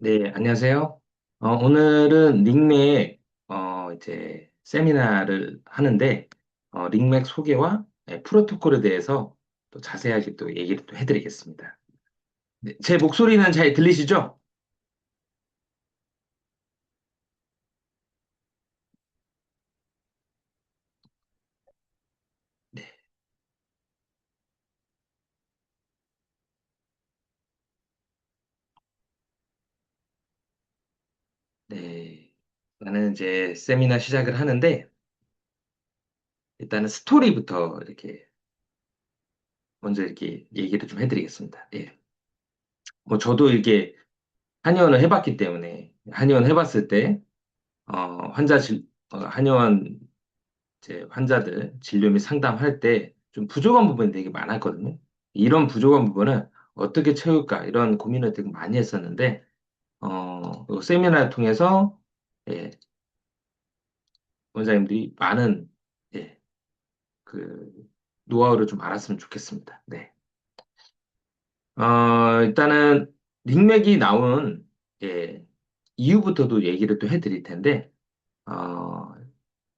네, 안녕하세요. 오늘은 링맥, 이제, 세미나를 하는데, 링맥 소개와 프로토콜에 대해서 또 자세하게 또 얘기를 또 해드리겠습니다. 네, 제 목소리는 잘 들리시죠? 네, 네. 나는 이제 세미나 시작을 하는데, 일단은 스토리부터 이렇게 먼저 이렇게 얘기를 좀 해드리겠습니다. 예. 뭐, 저도 이렇게 한의원을 해봤기 때문에, 한의원 해봤을 때, 한의원 이제 환자들 진료 및 상담할 때 좀 부족한 부분이 되게 많았거든요. 이런 부족한 부분을 어떻게 채울까 이런 고민을 되게 많이 했었는데 요 세미나를 통해서 예, 원장님들이 많은 예, 그 노하우를 좀 알았으면 좋겠습니다. 네. 일단은 링맥이 나온 예, 이유부터도 얘기를 또 해드릴 텐데 어,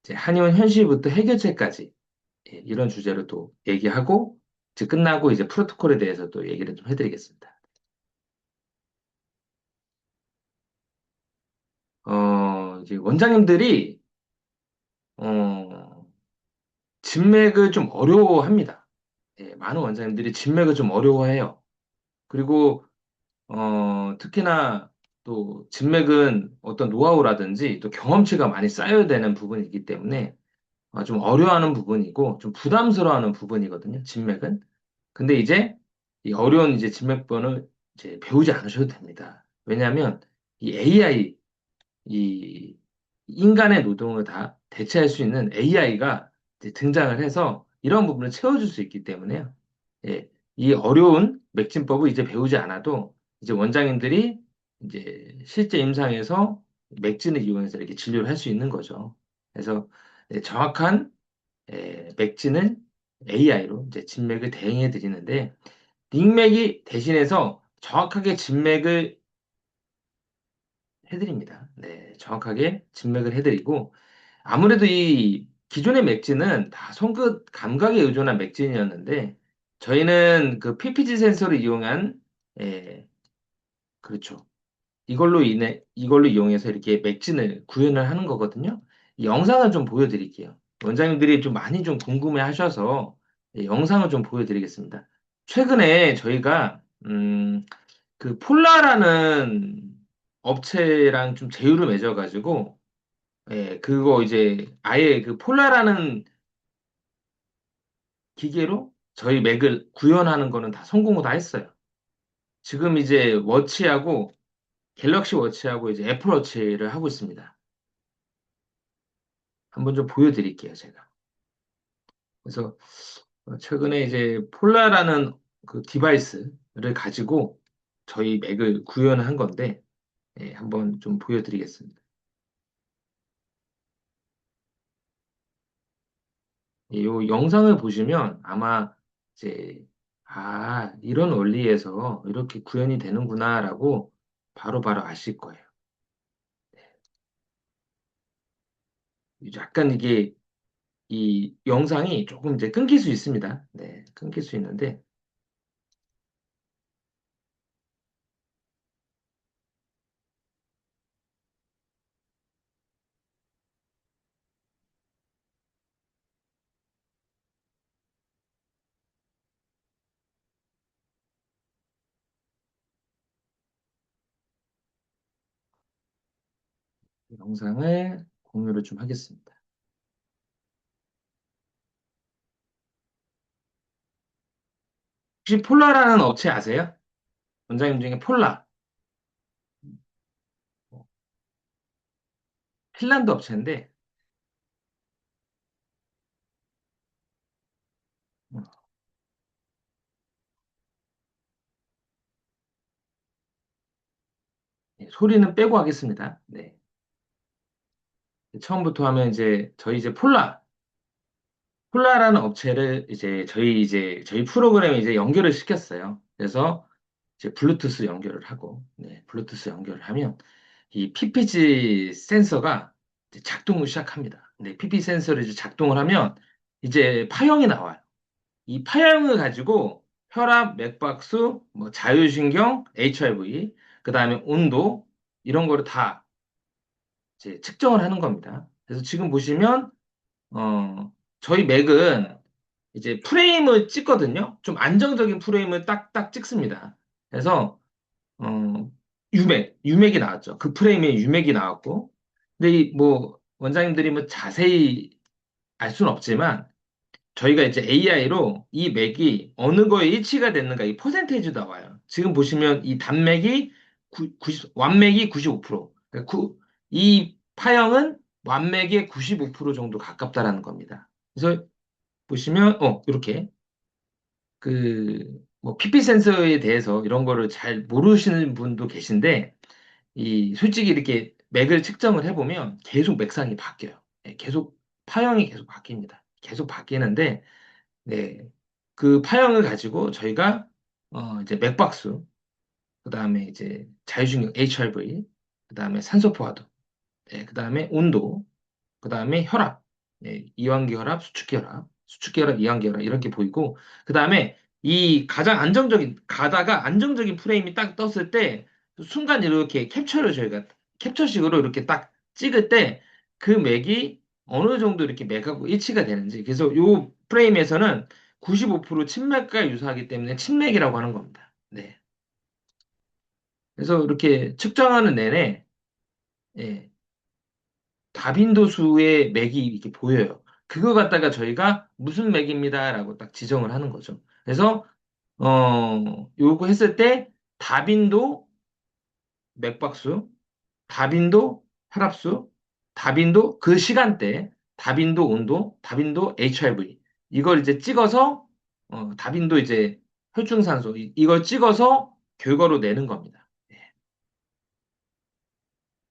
이제 한의원 현실부터 해결책까지 예, 이런 주제로 또 얘기하고, 이제 끝나고 이제 프로토콜에 대해서 또 얘기를 좀 해드리겠습니다. 이제 원장님들이, 어, 진맥을 좀 어려워합니다. 예, 많은 원장님들이 진맥을 좀 어려워해요. 그리고, 특히나 또 진맥은 어떤 노하우라든지 또 경험치가 많이 쌓여야 되는 부분이기 때문에 좀 어려워하는 부분이고 좀 부담스러워하는 부분이거든요, 진맥은. 근데 이제 이 어려운 이제 진맥번을 이제 배우지 않으셔도 됩니다. 왜냐하면 이 AI, 이 인간의 노동을 다 대체할 수 있는 AI가 등장을 해서 이런 부분을 채워줄 수 있기 때문에요. 예, 이 어려운 맥진법을 이제 배우지 않아도 이제 원장님들이 이제 실제 임상에서 맥진을 이용해서 이렇게 진료를 할 수 있는 거죠. 그래서 정확한 맥진을 AI로 이제 진맥을 대응해 드리는데 닉맥이 대신해서 정확하게 진맥을 해드립니다. 네, 정확하게 진맥을 해드리고 아무래도 이 기존의 맥진은 다 손끝 감각에 의존한 맥진이었는데 저희는 그 PPG 센서를 이용한 그렇죠. 이걸로 이용해서 이렇게 맥진을 구현을 하는 거거든요. 이 영상을 좀 보여드릴게요. 원장님들이 좀 많이 좀 궁금해 하셔서 영상을 좀 보여드리겠습니다. 최근에 저희가, 그 폴라라는 업체랑 좀 제휴를 맺어가지고, 그거 이제 아예 그 폴라라는 기계로 저희 맥을 구현하는 거는 다 성공을 다 했어요. 지금 이제 워치하고 갤럭시 워치하고 이제 애플 워치를 하고 있습니다. 한번 좀 보여드릴게요, 제가. 그래서 최근에 이제 폴라라는 그 디바이스를 가지고 저희 맥을 구현한 건데, 한번 좀 보여드리겠습니다. 이 영상을 보시면 아마 이제, 이런 원리에서 이렇게 구현이 되는구나라고 바로바로 아실 거예요. 약간 이게 이 영상이 조금 이제 끊길 수 있습니다. 네, 끊길 수 있는데, 영상을 공유를 좀 하겠습니다. 혹시 폴라라는 업체 아세요? 원장님 중에 폴라, 핀란드 업체인데, 음, 소리는 빼고 하겠습니다. 네. 처음부터 하면 이제 폴라라는 업체를 이제 저희 프로그램에 이제 연결을 시켰어요. 그래서 이제 블루투스 연결을 하고, 네, 블루투스 연결을 하면 이 PPG 센서가 이제 작동을 시작합니다. 네, PPG 센서를 이제 작동을 하면 이제 파형이 나와요. 이 파형을 가지고 혈압, 맥박수, 뭐 자율신경, HIV, 그 다음에 온도 이런 거를 다 이제 측정을 하는 겁니다. 그래서 지금 보시면 저희 맥은 이제 프레임을 찍거든요. 좀 안정적인 프레임을 딱딱 찍습니다. 그래서 유맥이 나왔죠. 그 프레임에 유맥이 나왔고, 근데 이 뭐 원장님들이 뭐 자세히 알 수는 없지만 저희가 이제 AI로 이 맥이 어느 거에 일치가 됐는가 이 퍼센테이지 나와요. 지금 보시면 이 단맥이 90, 완맥이 95%, 이 파형은 완맥의 95% 정도 가깝다라는 겁니다. 그래서 보시면 이렇게 뭐 PP 센서에 대해서 이런 거를 잘 모르시는 분도 계신데 이 솔직히 이렇게 맥을 측정을 해보면 계속 맥상이 바뀌어요. 예, 계속 파형이 계속 바뀝니다. 계속 바뀌는데 네. 그 파형을 가지고 저희가 이제 맥박수, 그다음에 이제 자율신경 HRV, 그다음에 산소 포화도, 네, 그다음에 온도, 그다음에 혈압, 네, 이완기 혈압, 수축기 혈압, 수축기 혈압, 이완기 혈압 이렇게 보이고 그다음에 이 가장 안정적인 가다가 안정적인 프레임이 딱 떴을 때 순간 이렇게 캡처를 저희가 캡처식으로 이렇게 딱 찍을 때 그 맥이 어느 정도 이렇게 맥하고 일치가 되는지 그래서 요 프레임에서는 95% 침맥과 유사하기 때문에 침맥이라고 하는 겁니다. 네. 그래서 이렇게 측정하는 내내 예, 다빈도수의 맥이 이렇게 보여요. 그거 갖다가 저희가 무슨 맥입니다라고 딱 지정을 하는 거죠. 그래서 요거 했을 때 다빈도 맥박수, 다빈도 혈압수, 다빈도 그 시간대, 다빈도 온도, 다빈도 HRV 이걸 이제 찍어서 다빈도 이제 혈중산소 이걸 찍어서 결과로 내는 겁니다. 예.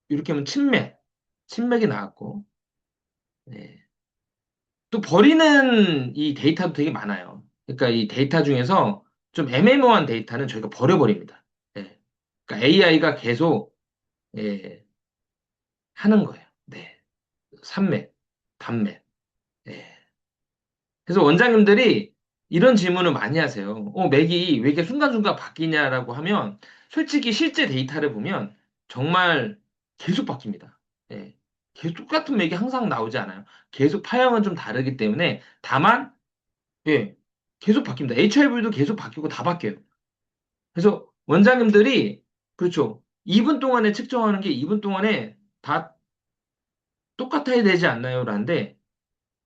이렇게 하면 침맥이 나왔고 예. 또 버리는 이 데이터도 되게 많아요. 그러니까 이 데이터 중에서 좀 애매모호한 데이터는 저희가 버려버립니다. 예. 그러니까 AI가 계속 예, 하는 거예요. 네. 산맥, 단맥. 예. 그래서 원장님들이 이런 질문을 많이 하세요. 맥이 왜 이렇게 순간순간 바뀌냐라고 하면 솔직히 실제 데이터를 보면 정말 계속 바뀝니다. 예. 계속 똑같은 맥이 항상 나오지 않아요. 계속 파형은 좀 다르기 때문에 다만 예, 계속 바뀝니다. HIV도 계속 바뀌고 다 바뀌어요. 그래서 원장님들이 그렇죠. 2분 동안에 측정하는 게 2분 동안에 다 똑같아야 되지 않나요? 라는데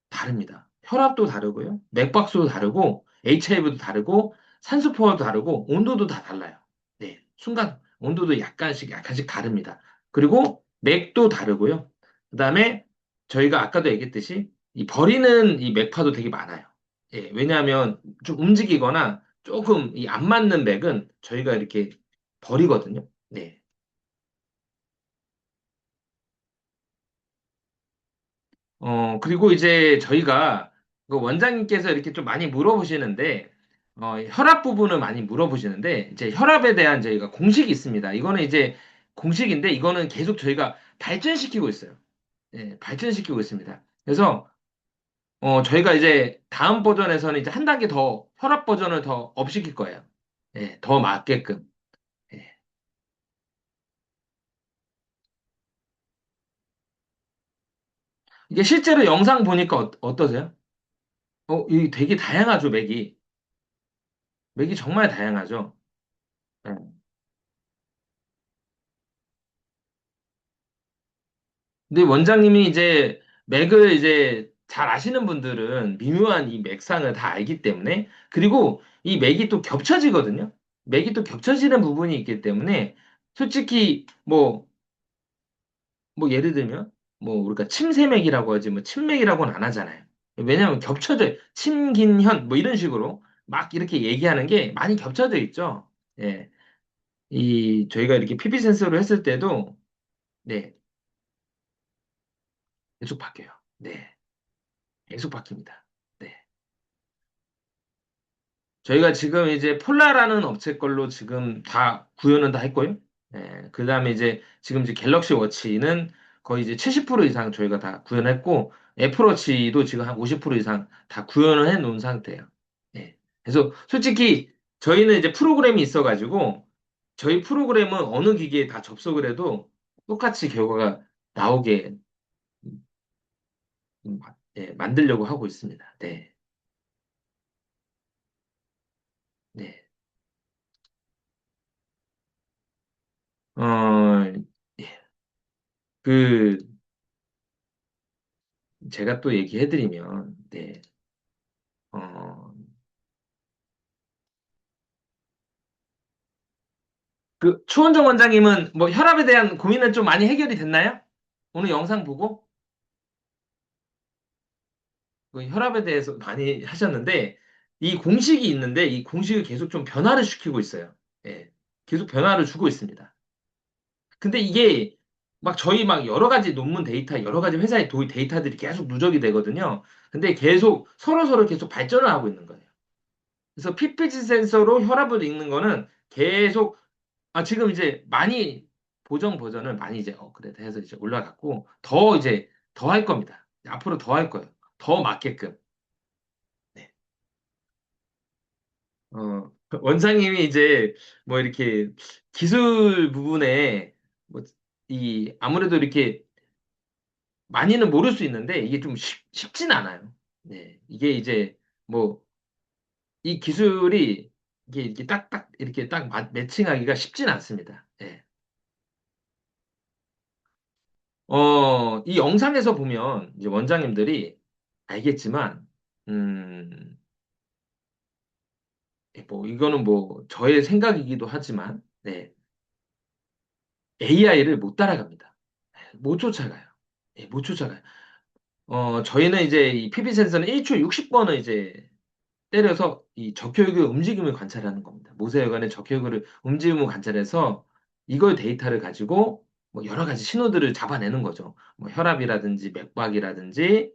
다릅니다. 혈압도 다르고요. 맥박수도 다르고 HIV도 다르고 산소포화도 다르고 온도도 다 달라요. 네. 순간 온도도 약간씩 다릅니다. 그리고 맥도 다르고요. 그다음에 저희가 아까도 얘기했듯이 이 버리는 이 맥파도 되게 많아요. 예, 왜냐하면 좀 움직이거나 조금 이 안 맞는 맥은 저희가 이렇게 버리거든요. 네. 그리고 이제 저희가 그 원장님께서 이렇게 좀 많이 물어보시는데, 혈압 부분을 많이 물어보시는데, 이제 혈압에 대한 저희가 공식이 있습니다. 이거는 이제 공식인데, 이거는 계속 저희가 발전시키고 있어요. 예, 발전시키고 있습니다. 그래서, 저희가 이제 다음 버전에서는 이제 한 단계 더, 혈압 버전을 더 업시킬 거예요. 예, 더 맞게끔. 예. 이게 실제로 영상 보니까 어떠세요? 이 되게 다양하죠, 맥이. 맥이 정말 다양하죠. 예. 근데 원장님이 이제 맥을 이제 잘 아시는 분들은 미묘한 이 맥상을 다 알기 때문에 그리고 이 맥이 또 겹쳐지거든요. 맥이 또 겹쳐지는 부분이 있기 때문에 솔직히 뭐 예를 들면 뭐 우리가 침샘맥이라고 하지 뭐 침맥이라고는 안 하잖아요. 왜냐하면 겹쳐져요. 침긴현 뭐 이런 식으로 막 이렇게 얘기하는 게 많이 겹쳐져 있죠. 예. 이 저희가 이렇게 피피 센서로 했을 때도 네, 계속 바뀌어요. 네. 계속 바뀝니다. 네. 저희가 지금 이제 폴라라는 업체 걸로 지금 다 구현은 다 했고요. 예, 그 다음에 이제 지금 이제 갤럭시 워치는 거의 이제 70% 이상 저희가 다 구현했고, 애플워치도 지금 한 50% 이상 다 구현을 해 놓은 상태예요. 예. 그래서 솔직히 저희는 이제 프로그램이 있어가지고, 저희 프로그램은 어느 기기에 다 접속을 해도 똑같이 결과가 나오게 예, 만들려고 하고 있습니다. 네. 네. 어, 예. 그, 제가 또 얘기해드리면, 네, 어, 그, 추원정 원장님은 뭐 혈압에 대한 고민은 좀 많이 해결이 됐나요? 오늘 영상 보고, 그 혈압에 대해서 많이 하셨는데, 이 공식이 있는데, 이 공식을 계속 좀 변화를 시키고 있어요. 예, 계속 변화를 주고 있습니다. 근데 이게 막 저희 막 여러 가지 논문 데이터, 여러 가지 회사의 데이터들이 계속 누적이 되거든요. 근데 계속 서로서로 계속 발전을 하고 있는 거예요. 그래서 PPG 센서로 혈압을 읽는 거는 계속 지금 이제 많이 보정 버전을 많이 이제 업그레이드 해서 이제 올라갔고 더 이제 더 할 겁니다. 앞으로 더 할 거예요. 더 맞게끔. 네. 원장님이 이제 뭐 이렇게 기술 부분에 뭐 이 아무래도 이렇게 많이는 모를 수 있는데 이게 좀 쉽진 않아요. 네. 이게 이제 뭐 이 기술이 이게 이렇게 딱딱 이렇게 딱 매칭하기가 쉽진 않습니다. 예. 이 영상에서 보면 이제 원장님들이 알겠지만, 음, 뭐, 이거는 뭐, 저의 생각이기도 하지만, 네, AI를 못 따라갑니다. 못 쫓아가요. 예, 못 쫓아가요. 저희는 이제 이 PB 센서는 1초 60번을 이제 때려서 이 적혈구의 움직임을 관찰하는 겁니다. 모세혈관의 적혈구를 움직임을 관찰해서 이걸 데이터를 가지고 뭐 여러 가지 신호들을 잡아내는 거죠. 뭐 혈압이라든지 맥박이라든지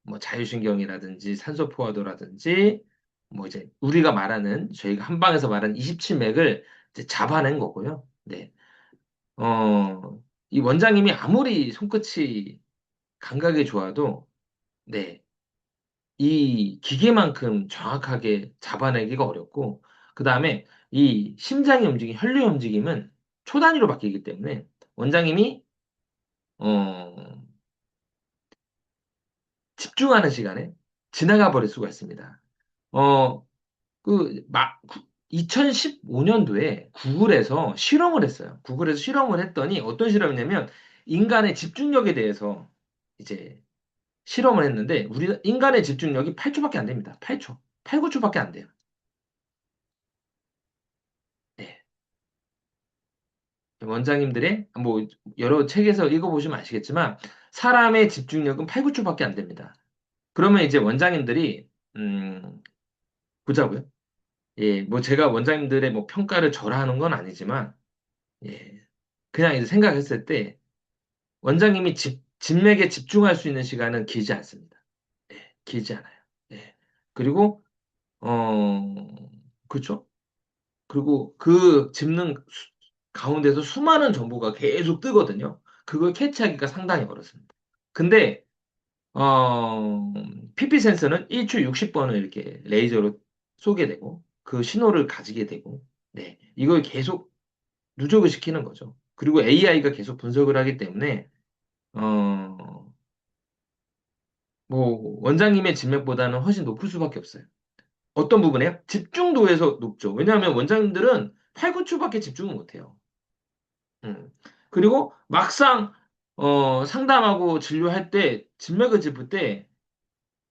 뭐 자율신경이라든지 산소 포화도라든지 뭐 이제 우리가 말하는 저희가 한방에서 말하는 27맥을 이제 잡아낸 거고요. 네. 이 원장님이 아무리 손끝이 감각이 좋아도 네. 이 기계만큼 정확하게 잡아내기가 어렵고, 그 다음에 이 심장의 움직임, 혈류의 움직임은 초 단위로 바뀌기 때문에 원장님이 어, 집중하는 시간에 지나가 버릴 수가 있습니다. 어, 2015년도에 구글에서 실험을 했어요. 구글에서 실험을 했더니 어떤 실험이냐면 인간의 집중력에 대해서 이제 실험을 했는데 우리 인간의 집중력이 8초밖에 안 됩니다. 8초. 8, 9초밖에 안 돼요. 네. 원장님들의 뭐 여러 책에서 읽어보시면 아시겠지만 사람의 집중력은 8, 9초밖에 안 됩니다. 그러면 이제 원장님들이 보자고요. 예, 뭐 제가 원장님들의 뭐 평가를 절하하는 건 아니지만 예, 그냥 이제 생각했을 때 원장님이 진맥에 집중할 수 있는 시간은 길지 않습니다. 예, 길지 않아요. 예. 그리고 어 그렇죠? 그리고 그 짚는 가운데서 수많은 정보가 계속 뜨거든요. 그걸 캐치하기가 상당히 어렵습니다. 근데 PP 센서는 1초 60번을 이렇게 레이저로 쏘게 되고 그 신호를 가지게 되고 네, 이걸 계속 누적을 시키는 거죠. 그리고 AI가 계속 분석을 하기 때문에 어, 뭐 원장님의 진맥보다는 훨씬 높을 수밖에 없어요. 어떤 부분에요? 집중도에서 높죠. 왜냐하면 원장님들은 8, 9초밖에 집중을 못해요. 음. 그리고 막상 상담하고 진료할 때 진맥을 짚을 때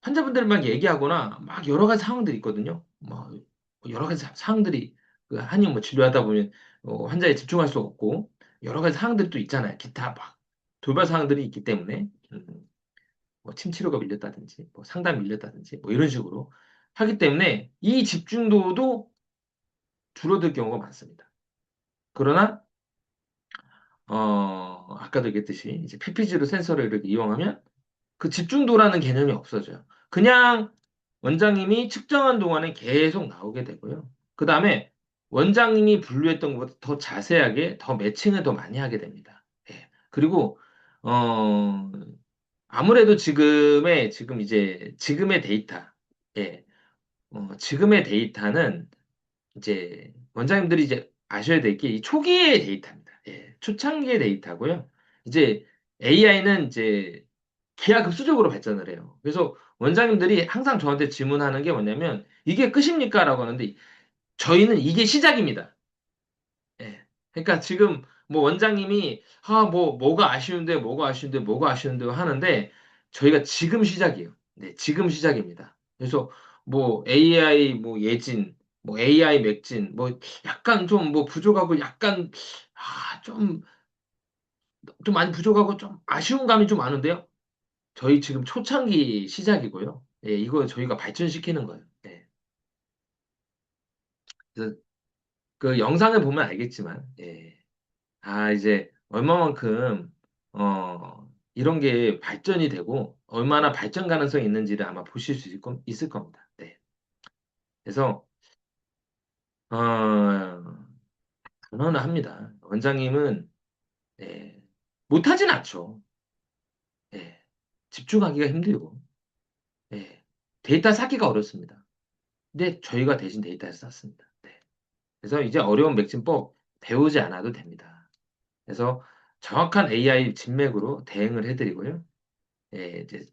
환자분들만 얘기하거나 막 여러 가지 상황들이 있거든요. 뭐 여러 가지 상황들이 그 한이 뭐 진료하다 보면 환자에 집중할 수 없고 여러 가지 상황들이 또 있잖아요. 기타 막 돌발 상황들이 있기 때문에 뭐 침치료가 밀렸다든지 뭐 상담이 밀렸다든지 뭐 이런 식으로 하기 때문에 이 집중도도 줄어들 경우가 많습니다. 그러나 아까도 얘기했듯이 이제 PPG로 센서를 이렇게 이용하면 그 집중도라는 개념이 없어져요. 그냥 원장님이 측정한 동안에 계속 나오게 되고요. 그 다음에 원장님이 분류했던 것보다 더 자세하게 더 매칭을 더 많이 하게 됩니다. 예. 그리고 어 아무래도 지금의 데이터, 예, 지금의 데이터는 이제 원장님들이 이제 아셔야 될 게 이 초기의 데이터입니다. 예, 초창기의 데이터고요. 이제 AI는 이제 기하급수적으로 발전을 해요. 그래서 원장님들이 항상 저한테 질문하는 게 뭐냐면 이게 끝입니까? 라고 하는데 저희는 이게 시작입니다. 예. 그러니까 지금 뭐 원장님이 뭐가 아쉬운데 뭐가 아쉬운데 하는데 저희가 지금 시작이에요. 네, 지금 시작입니다. 그래서 뭐 AI 뭐 예진, 뭐 AI 맥진, 뭐 약간 좀 뭐 부족하고 약간 좀 많이 부족하고 좀 아쉬운 감이 좀 많은데요. 저희 지금 초창기 시작이고요. 예, 이거 저희가 발전시키는 거예요. 예. 그래서 그 영상을 보면 알겠지만, 예. 이제 얼마만큼, 이런 게 발전이 되고, 얼마나 발전 가능성이 있는지를 아마 보실 수 있을 겁니다. 네. 그래서, 단언을 합니다. 원장님은, 예, 못하진 않죠. 예. 집중하기가 힘들고, 예. 데이터 쌓기가 어렵습니다. 근데 저희가 대신 데이터를 쌓습니다. 네. 그래서 이제 어려운 맥진법 배우지 않아도 됩니다. 그래서 정확한 AI 진맥으로 대응을 해드리고요. 예, 이제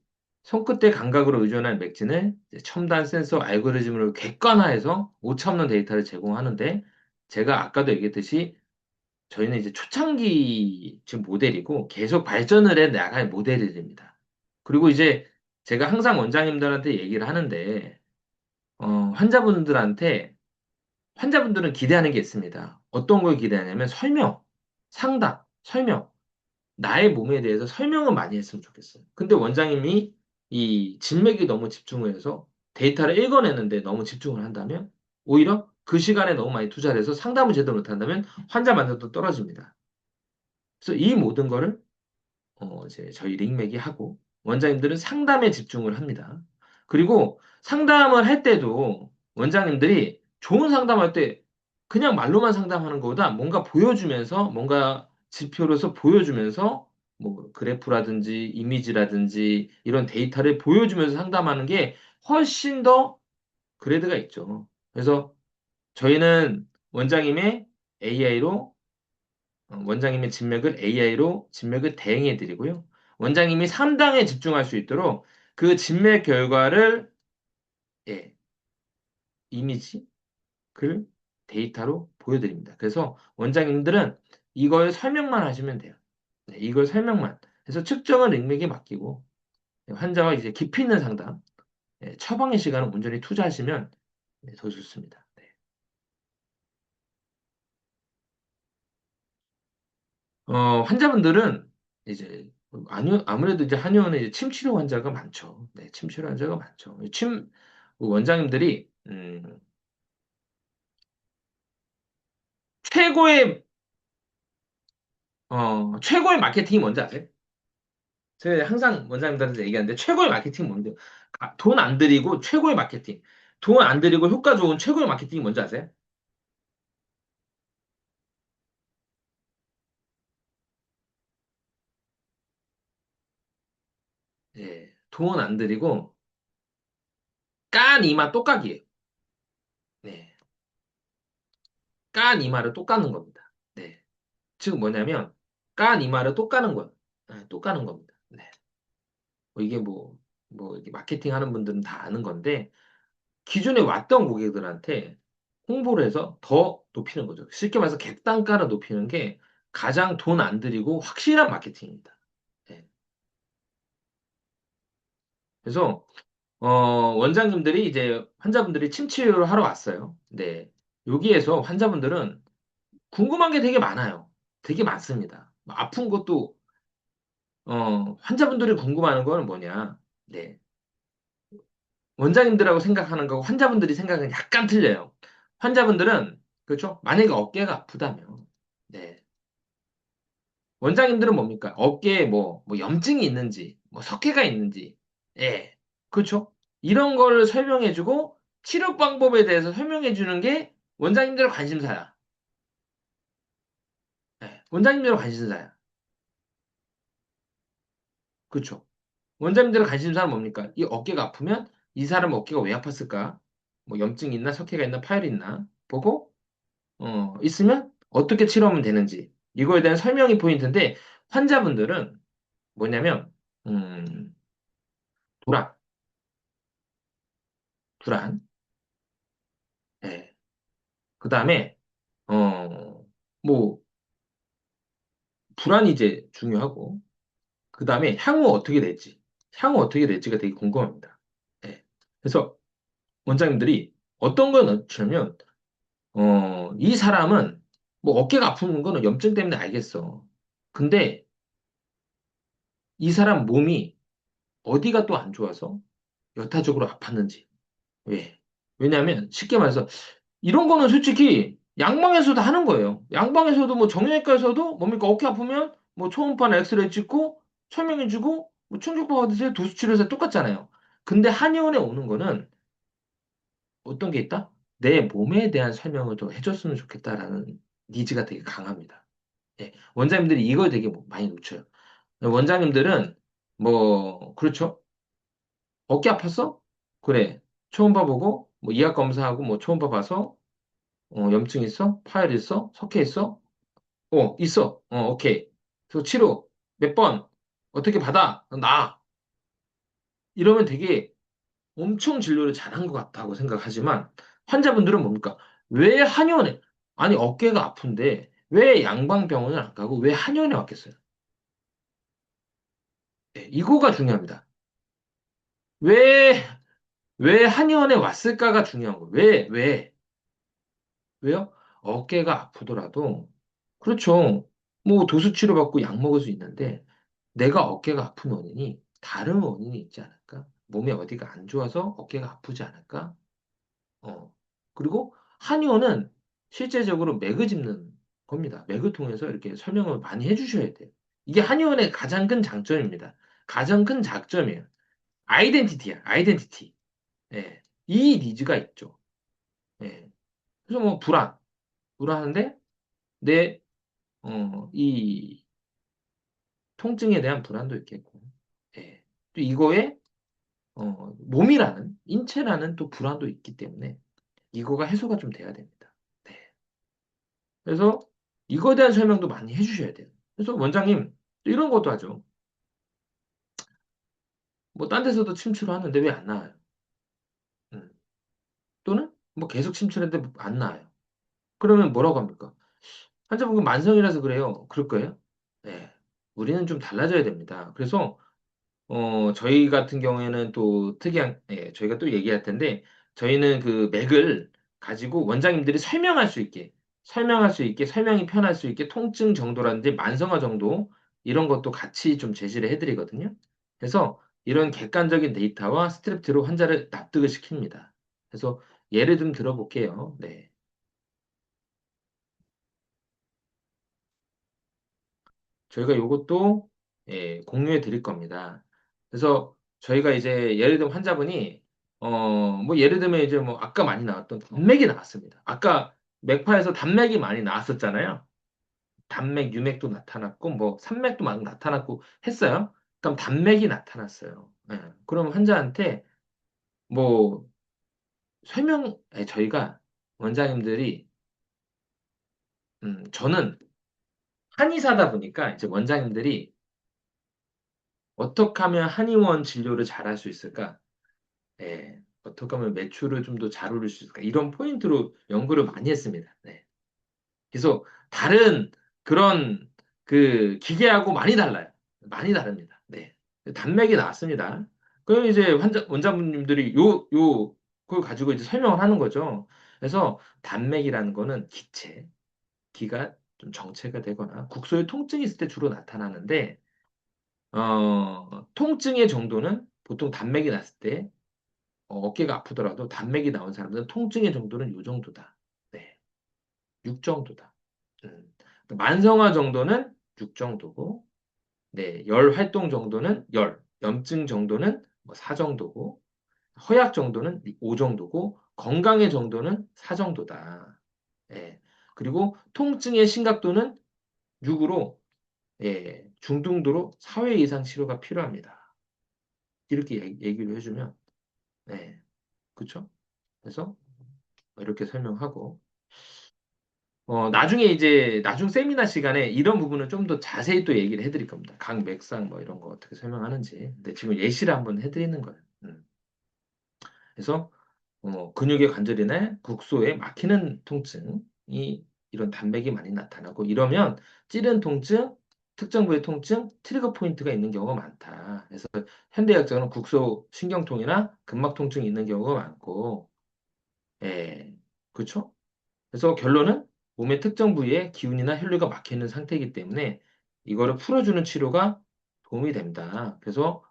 손끝의 감각으로 의존한 맥진을 이제 첨단 센서 알고리즘으로 객관화해서 오차없는 데이터를 제공하는데 제가 아까도 얘기했듯이 저희는 이제 초창기 지금 모델이고 계속 발전을 해 나갈 모델입니다. 그리고 이제 제가 항상 원장님들한테 얘기를 하는데 환자분들한테 환자분들은 기대하는 게 있습니다. 어떤 걸 기대하냐면 상담, 설명. 나의 몸에 대해서 설명을 많이 했으면 좋겠어요. 근데 원장님이 이 진맥이 너무 집중을 해서 데이터를 읽어내는데 너무 집중을 한다면 오히려 그 시간에 너무 많이 투자를 해서 상담을 제대로 못한다면 환자 만족도 떨어집니다. 그래서 이 모든 거를 이제 저희 링맥이 하고 원장님들은 상담에 집중을 합니다. 그리고 상담을 할 때도 원장님들이 좋은 상담할 때 그냥 말로만 상담하는 것보다 뭔가 보여주면서 뭔가 지표로서 보여주면서 뭐 그래프라든지 이미지라든지 이런 데이터를 보여주면서 상담하는 게 훨씬 더 그레이드가 있죠. 그래서 저희는 원장님의 AI로 원장님의 진맥을 AI로 진맥을 대행해 드리고요. 원장님이 상담에 집중할 수 있도록 그 진맥 결과를 예, 이미지, 글, 데이터로 보여드립니다. 그래서 원장님들은 이걸 설명만 하시면 돼요. 네, 이걸 설명만. 그래서 측정은 링맥에 맡기고 환자와 이제 깊이 있는 상담, 처방의 시간을 온전히 투자하시면 더 좋습니다. 네. 환자분들은 이제 아무래도 이제 한의원에 이제 침 치료 환자가 많죠. 네, 침 치료 환자가 많죠. 원장님들이 최고의 최고의 마케팅이 뭔지 아세요? 제가 항상 원장님들한테 얘기하는데 최고의 마케팅이 뭔데요? 돈 안 들이고 최고의 마케팅. 돈 안 들이고 효과 좋은 최고의 마케팅이 뭔지 아세요? 예, 돈 안 들이고 깐 이마 똑각이에요. 네, 깐 이마를 똑 까는 겁니다. 네. 즉 뭐냐면 깐 이마를 똑 까는 거예요. 네, 똑 까는 겁니다. 네. 이게 이게 마케팅 하는 분들은 다 아는 건데 기존에 왔던 고객들한테 홍보를 해서 더 높이는 거죠. 쉽게 말해서 객단가를 높이는 게 가장 돈 안 들이고 확실한 마케팅입니다. 네. 그래서 원장님들이 이제 환자분들이 침 치료를 하러 왔어요. 네. 여기에서 환자분들은 궁금한 게 되게 많아요. 되게 많습니다. 뭐 아픈 것도 환자분들이 궁금해하는 거는 뭐냐? 네. 원장님들하고 생각하는 거고 환자분들이 생각은 약간 틀려요. 환자분들은 그렇죠? 만약에 어깨가 아프다면 네. 원장님들은 뭡니까? 어깨에 뭐 염증이 있는지, 뭐 석회가 있는지, 예, 그렇죠? 이런 거를 설명해주고 치료 방법에 대해서 설명해주는 게 원장님들 관심사야. 네, 원장님들 관심사야. 그렇죠. 원장님들 관심사는 뭡니까? 이 어깨가 아프면 이 사람 어깨가 왜 아팠을까? 뭐 염증이 있나, 석회가 있나, 파열이 있나 보고 있으면 어떻게 치료하면 되는지 이거에 대한 설명이 포인트인데 환자분들은 뭐냐면 음, 불안, 불안, 예. 그다음에 뭐 불안이 이제 중요하고 그다음에 향후 어떻게 될지가 되게 궁금합니다. 예. 그래서 원장님들이 어떤 걸 넣냐면 이 사람은 뭐 어깨가 아픈 거는 염증 때문에 알겠어. 근데 이 사람 몸이 어디가 또 안 좋아서 여타적으로 아팠는지. 왜? 왜냐하면 쉽게 말해서 이런 거는 솔직히 양방에서도 하는 거예요. 양방에서도 뭐 정형외과에서도 뭡니까 어깨 아프면 뭐 초음파나 엑스레이 찍고 설명해주고 뭐 충격파 받으세요 도수치료해서 똑같잖아요. 근데 한의원에 오는 거는 어떤 게 있다? 내 몸에 대한 설명을 좀 해줬으면 좋겠다라는 니즈가 되게 강합니다. 예, 원장님들이 이걸 되게 많이 놓쳐요. 원장님들은 뭐 그렇죠. 어깨 아팠어? 그래. 초음파 보고 뭐 이학 검사하고 뭐 초음파 봐서 염증 있어? 파열 있어? 석회 있어? 있어. 오케이. 그래서 치료 몇 번? 어떻게 받아? 나. 이러면 되게 엄청 진료를 잘한 것 같다고 생각하지만 환자분들은 뭡니까? 왜 한의원에 아니 어깨가 아픈데 왜 양방병원을 안 가고 왜 한의원에 왔겠어요? 네, 이거가 중요합니다. 왜, 왜 한의원에 왔을까가 중요한 거예요. 왜요? 어깨가 아프더라도, 그렇죠. 뭐 도수 치료받고 약 먹을 수 있는데, 내가 어깨가 아픈 원인이 다른 원인이 있지 않을까? 몸에 어디가 안 좋아서 어깨가 아프지 않을까? 어. 그리고 한의원은 실제적으로 맥을 짚는 겁니다. 맥을 통해서 이렇게 설명을 많이 해주셔야 돼요. 이게 한의원의 가장 큰 장점입니다. 가장 큰 장점이에요. 아이덴티티야, 아이덴티티. 예. 이 니즈가 있죠. 예. 그래서 뭐 불안한데 내, 이 통증에 대한 불안도 있겠고, 예. 또 이거에, 몸이라는, 인체라는 또 불안도 있기 때문에 이거가 해소가 좀 돼야 됩니다. 네. 그래서 이거에 대한 설명도 많이 해주셔야 돼요. 그래서 원장님, 또 이런 것도 하죠. 뭐, 딴 데서도 침출을 하는데 왜 안 나아요? 음. 또는 뭐 계속 침출했는데 안 나아요. 그러면 뭐라고 합니까? 환자분 만성이라서 그래요. 그럴 거예요? 네. 우리는 좀 달라져야 됩니다. 그래서 저희 같은 경우에는 또 특이한, 예, 저희가 또 얘기할 텐데, 저희는 그 맥을 가지고 원장님들이 설명할 수 있게, 설명이 편할 수 있게 통증 정도라든지 만성화 정도, 이런 것도 같이 좀 제시를 해드리거든요. 그래서 이런 객관적인 데이터와 스트랩트로 환자를 납득을 시킵니다. 그래서 예를 좀 들어볼게요. 네. 저희가 요것도 예, 공유해 드릴 겁니다. 그래서 저희가 이제 예를 들면 환자분이 뭐 예를 들면 이제 뭐 아까 많이 나왔던 단맥이 나왔습니다. 아까 맥파에서 단맥이 많이 나왔었잖아요. 단맥, 유맥도 나타났고 뭐 산맥도 막 나타났고 했어요. 그럼 단맥이 나타났어요. 예, 그럼 환자한테 뭐 저희가 원장님들이 저는 한의사다 보니까 이제 원장님들이 어떻게 하면 한의원 진료를 잘할 수 있을까? 예, 어떻게 하면 매출을 좀 더 잘 올릴 수 있을까? 이런 포인트로 연구를 많이 했습니다. 네. 그래서 다른 그런 그 기계하고 많이 달라요. 많이 다릅니다. 네. 단맥이 나왔습니다. 그럼 이제 원장님들이 그걸 가지고 이제 설명을 하는 거죠. 그래서 단맥이라는 거는 기가 좀 정체가 되거나 국소에 통증이 있을 때 주로 나타나는데, 통증의 정도는 보통 단맥이 났을 때 어깨가 아프더라도 단맥이 나온 사람들은 통증의 정도는 요 정도다. 네, 6 정도다. 음. 만성화 정도는 6 정도고, 네, 열 활동 정도는 염증 정도는 뭐4 정도고, 허약 정도는 5 정도고 건강의 정도는 4 정도다. 예. 그리고 통증의 심각도는 6으로 중등도로 4회 이상 치료가 필요합니다. 이렇게 얘기를 해주면 네, 그렇죠? 그래서 이렇게 설명하고 나중에 이제 나중 세미나 시간에 이런 부분은 좀 더 자세히 또 얘기를 해드릴 겁니다. 각 맥상 뭐 이런 거 어떻게 설명하는지. 근데 지금 예시를 한번 해드리는 거예요. 그래서 근육의 관절이나 국소에 막히는 통증이 이런 단백이 많이 나타나고 이러면 찌른 통증, 특정 부의 통증, 트리거 포인트가 있는 경우가 많다. 그래서 현대의학적으로는 국소 신경통이나 근막 통증이 있는 경우가 많고, 예, 그렇죠? 그래서 결론은 몸의 특정 부위에 기운이나 혈류가 막혀 있는 상태이기 때문에 이거를 풀어주는 치료가 도움이 됩니다. 그래서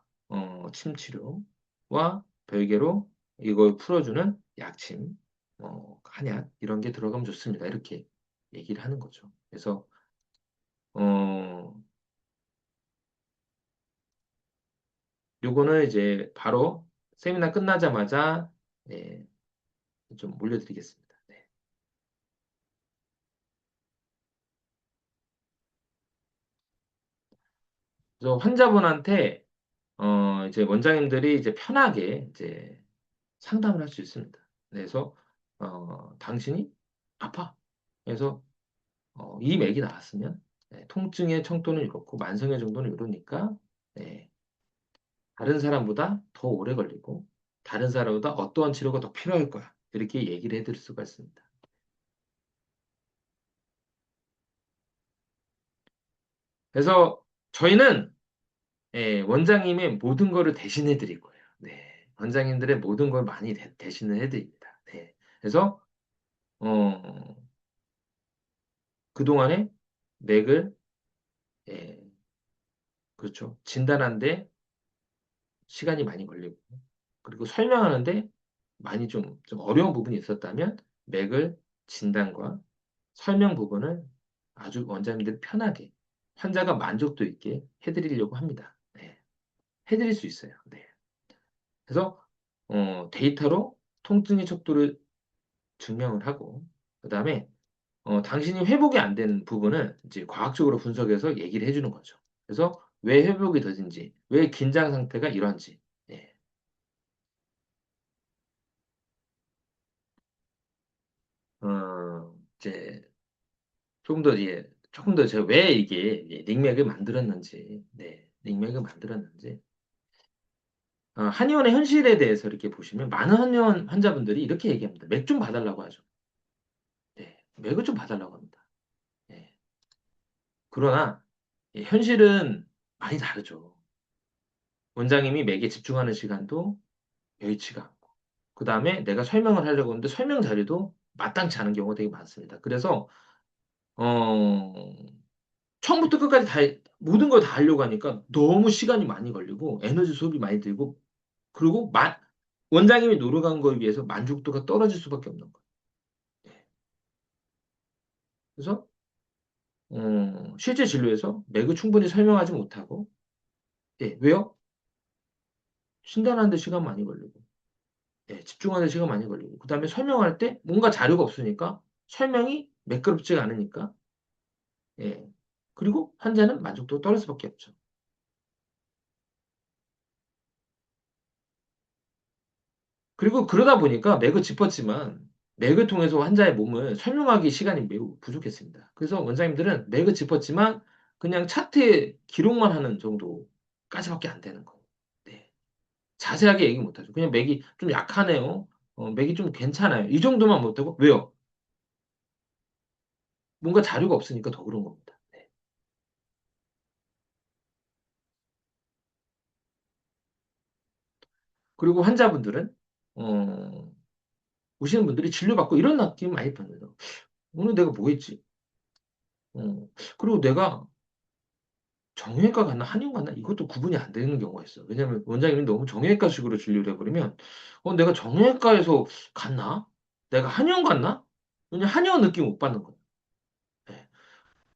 침 치료와 별개로 이걸 풀어주는 약침, 한약 이런 게 들어가면 좋습니다. 이렇게 얘기를 하는 거죠. 그래서 어, 요거는 이제 바로 세미나 끝나자마자 예, 좀 올려드리겠습니다. 네. 그래서 환자분한테 이제 원장님들이 이제 편하게 이제 상담을 할 수 있습니다. 그래서 당신이 아파. 그래서 이 맥이 나왔으면 통증의 청도는 이렇고 만성의 정도는 이러니까 네, 다른 사람보다 더 오래 걸리고 다른 사람보다 어떠한 치료가 더 필요할 거야. 이렇게 얘기를 해드릴 수가 있습니다. 그래서 저희는 원장님의 모든 거를 대신해 드릴 거예요. 네, 원장님들의 모든 걸 많이 대신을 해드립니다. 네, 그래서 어, 그동안에 맥을 예, 그렇죠. 진단하는데 시간이 많이 걸리고 그리고 설명하는데 많이 좀 어려운 부분이 있었다면 맥을 진단과 설명 부분을 아주 원장님들이 편하게 환자가 만족도 있게 해드리려고 합니다. 네, 해드릴 수 있어요. 네. 그래서 데이터로 통증의 척도를 증명을 하고 그다음에 당신이 회복이 안 된 부분은 이제 과학적으로 분석해서 얘기를 해주는 거죠. 그래서 왜 회복이 더딘지, 왜 긴장 상태가 이러한지, 예. 이제 조금 더 제가 왜 이게 링맥을 만들었는지, 네, 링맥을 만들었는지, 한의원의 현실에 대해서 이렇게 보시면 많은 한의원 환자분들이 이렇게 얘기합니다. 맥 좀 봐달라고 하죠. 네, 맥을 좀 봐달라고 합니다. 예. 그러나 현실은 많이 다르죠. 원장님이 맥에 집중하는 시간도 여의치가 않고, 그 다음에 내가 설명을 하려고 하는데 설명 자료도 마땅치 않은 경우가 되게 많습니다. 그래서, 어, 처음부터 끝까지 모든 걸 다 하려고 하니까 너무 시간이 많이 걸리고, 에너지 소비 많이 들고, 그리고 원장님이 노력한 거에 비해서 만족도가 떨어질 수밖에 없는 거예요. 예. 그래서, 실제 진료에서 맥을 충분히 설명하지 못하고, 예, 왜요? 진단하는데 시간 많이 걸리고, 예, 집중하는 데 시간 많이 걸리고, 그 다음에 설명할 때 뭔가 자료가 없으니까 설명이 매끄럽지가 않으니까, 예. 그리고 환자는 만족도가 떨어질 수밖에 없죠. 그리고 그러다 보니까 맥을 짚었지만 맥을 통해서 환자의 몸을 설명하기 시간이 매우 부족했습니다. 그래서 원장님들은 맥을 짚었지만 그냥 차트에 기록만 하는 정도까지밖에 안 되는 거예요. 네. 자세하게 얘기 못하죠. 그냥 맥이 좀 약하네요. 맥이 좀 괜찮아요. 이 정도만 못하고 왜요? 뭔가 자료가 없으니까 더 그런 겁니다. 네. 그리고 환자분들은 어, 오시는 분들이 진료받고 이런 느낌 많이 받아요. 오늘 내가 뭐 했지? 그리고 내가 정형외과 갔나 한의원 갔나 이것도 구분이 안 되는 경우가 있어요. 왜냐하면 원장님이 너무 정형외과식으로 진료를 해버리면 내가 정형외과에서 갔나? 내가 한의원 갔나? 왜냐면 한의원 느낌 못 받는 거예요. 예.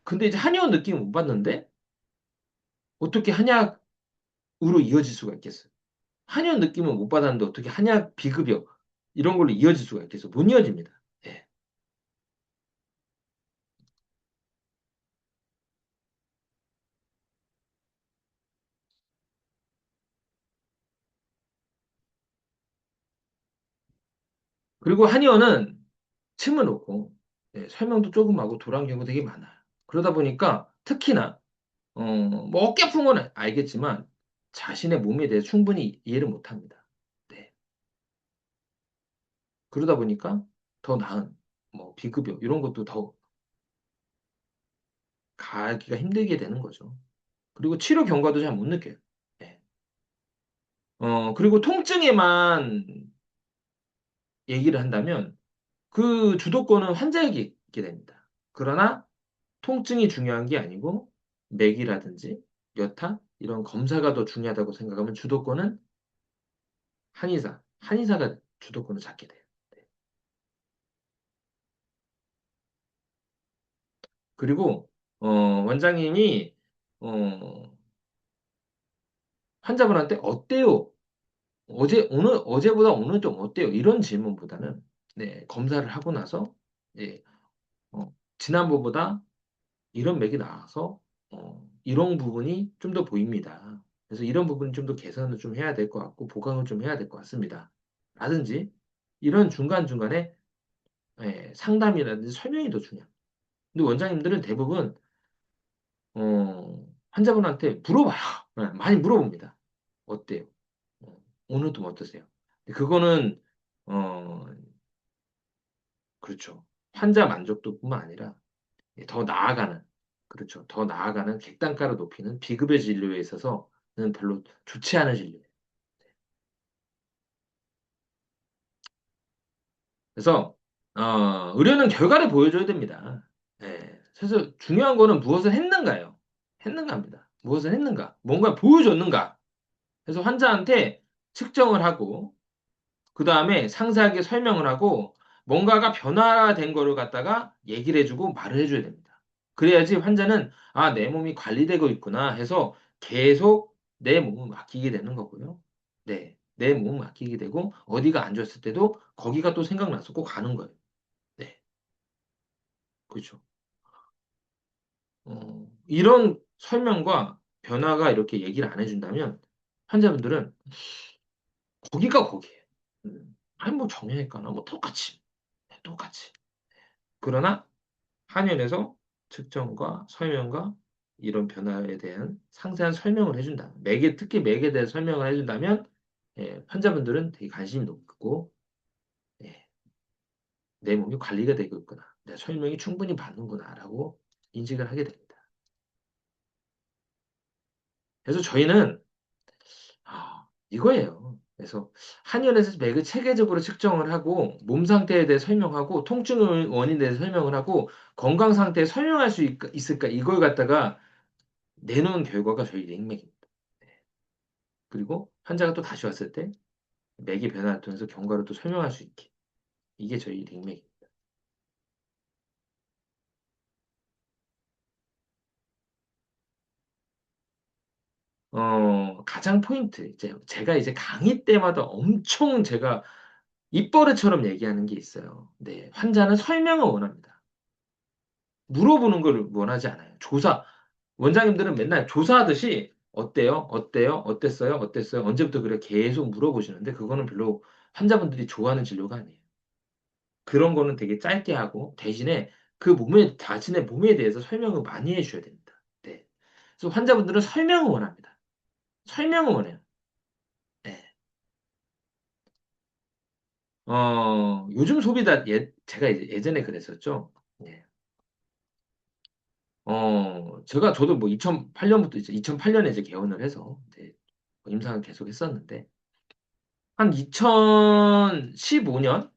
근데 이제 한의원 느낌 못 받는데 어떻게 한약으로 이어질 수가 있겠어요? 한의원 느낌을 못 받았는데 어떻게 한약 비급여 이런 걸로 이어질 수가 있겠어? 못 이어집니다. 예. 그리고 한의원은 침을 놓고 예, 설명도 조금 하고 돌아온 경우 되게 많아요. 그러다 보니까 특히나 뭐 어깨 아픈 건 알겠지만 자신의 몸에 대해 충분히 이해를 못 합니다. 네. 그러다 보니까 더 나은 뭐 비급여 이런 것도 더 가기가 힘들게 되는 거죠. 그리고 치료 경과도 잘 못 느껴요. 네. 그리고 통증에만 얘기를 한다면 그 주도권은 환자에게 있게 됩니다. 그러나 통증이 중요한 게 아니고 맥이라든지 여타 이런 검사가 더 중요하다고 생각하면 주도권은 한의사가 주도권을 잡게 돼요. 네. 그리고 원장님이 어, 환자분한테 어때요? 어제보다 오늘 좀 어때요? 이런 질문보다는 네, 검사를 하고 나서 예, 지난번보다 이런 맥이 나와서 이런 부분이 좀 더 보입니다. 그래서 이런 부분이 좀 더 개선을 좀 해야 될 것 같고 보강을 좀 해야 될 것 같습니다. 라든지 이런 중간중간에 상담이라든지 설명이 더 중요합니다. 근데 원장님들은 대부분 환자분한테 물어봐요. 네, 많이 물어봅니다. 어때요? 오늘 좀 어떠세요? 근데 그거는 어, 그렇죠. 환자 만족도뿐만 아니라 더 나아가는, 그렇죠. 더 나아가는 객단가를 높이는 비급여 진료에 있어서는 별로 좋지 않은 진료예요. 그래서, 의료는 결과를 보여줘야 됩니다. 예. 그래서 중요한 거는 무엇을 했는가요? 했는가입니다. 무엇을 했는가? 뭔가 보여줬는가? 그래서 환자한테 측정을 하고, 그 다음에 상세하게 설명을 하고 뭔가가 변화된 거를 갖다가 얘기를 해주고 말을 해줘야 됩니다. 그래야지 환자는 아, 내 몸이 관리되고 있구나 해서 계속 내 몸을 맡기게 되는 거고요. 네, 내 몸을 맡기게 되고 어디가 안 좋았을 때도 거기가 또 생각나서 꼭 가는 거예요. 네, 그렇죠. 이런 설명과 변화가 이렇게 얘기를 안 해준다면 환자분들은 거기가 거기에요. 아니 뭐 정형외과나 뭐 똑같이 네, 똑같이. 그러나 한의원에서 측정과 설명과 이런 변화에 대한 상세한 설명을 해준다. 맥에, 특히 맥에 대해 설명을 해준다면, 환자분들은 되게 관심이 높고, 예, 내 몸이 관리가 되고 있구나. 내 설명이 충분히 받는구나라고 인식을 하게 됩니다. 그래서 저희는, 이거예요. 그래서 한의원에서 맥을 체계적으로 측정을 하고, 몸 상태에 대해 설명하고, 통증 원인에 대해 설명을 하고, 건강 상태에 설명할 수 있을까? 이걸 갖다가 내놓은 결과가 저희 링맥입니다. 그리고 환자가 또 다시 왔을 때 맥의 변화를 통해서 경과를 또 설명할 수 있게. 이게 저희 링맥입니다. 가장 포인트. 이제 제가 이제 강의 때마다 엄청 제가 입버릇처럼 얘기하는 게 있어요. 네, 환자는 설명을 원합니다. 물어보는 걸 원하지 않아요. 원장님들은 맨날 조사하듯이 어때요? 어때요? 어땠어요? 어땠어요? 언제부터 그래? 계속 물어보시는데 그거는 별로 환자분들이 좋아하는 진료가 아니에요. 그런 거는 되게 짧게 하고 대신에 자신의 몸에 대해서 설명을 많이 해줘야 됩니다. 네. 그래서 환자분들은 설명을 원합니다. 설명을 원해요. 네. 요즘 제가 이제 예전에 그랬었죠. 네. 저도 뭐 2008년부터 이제 2008년에 이제 개원을 해서 이제 임상을 계속 했었는데 한 2015년,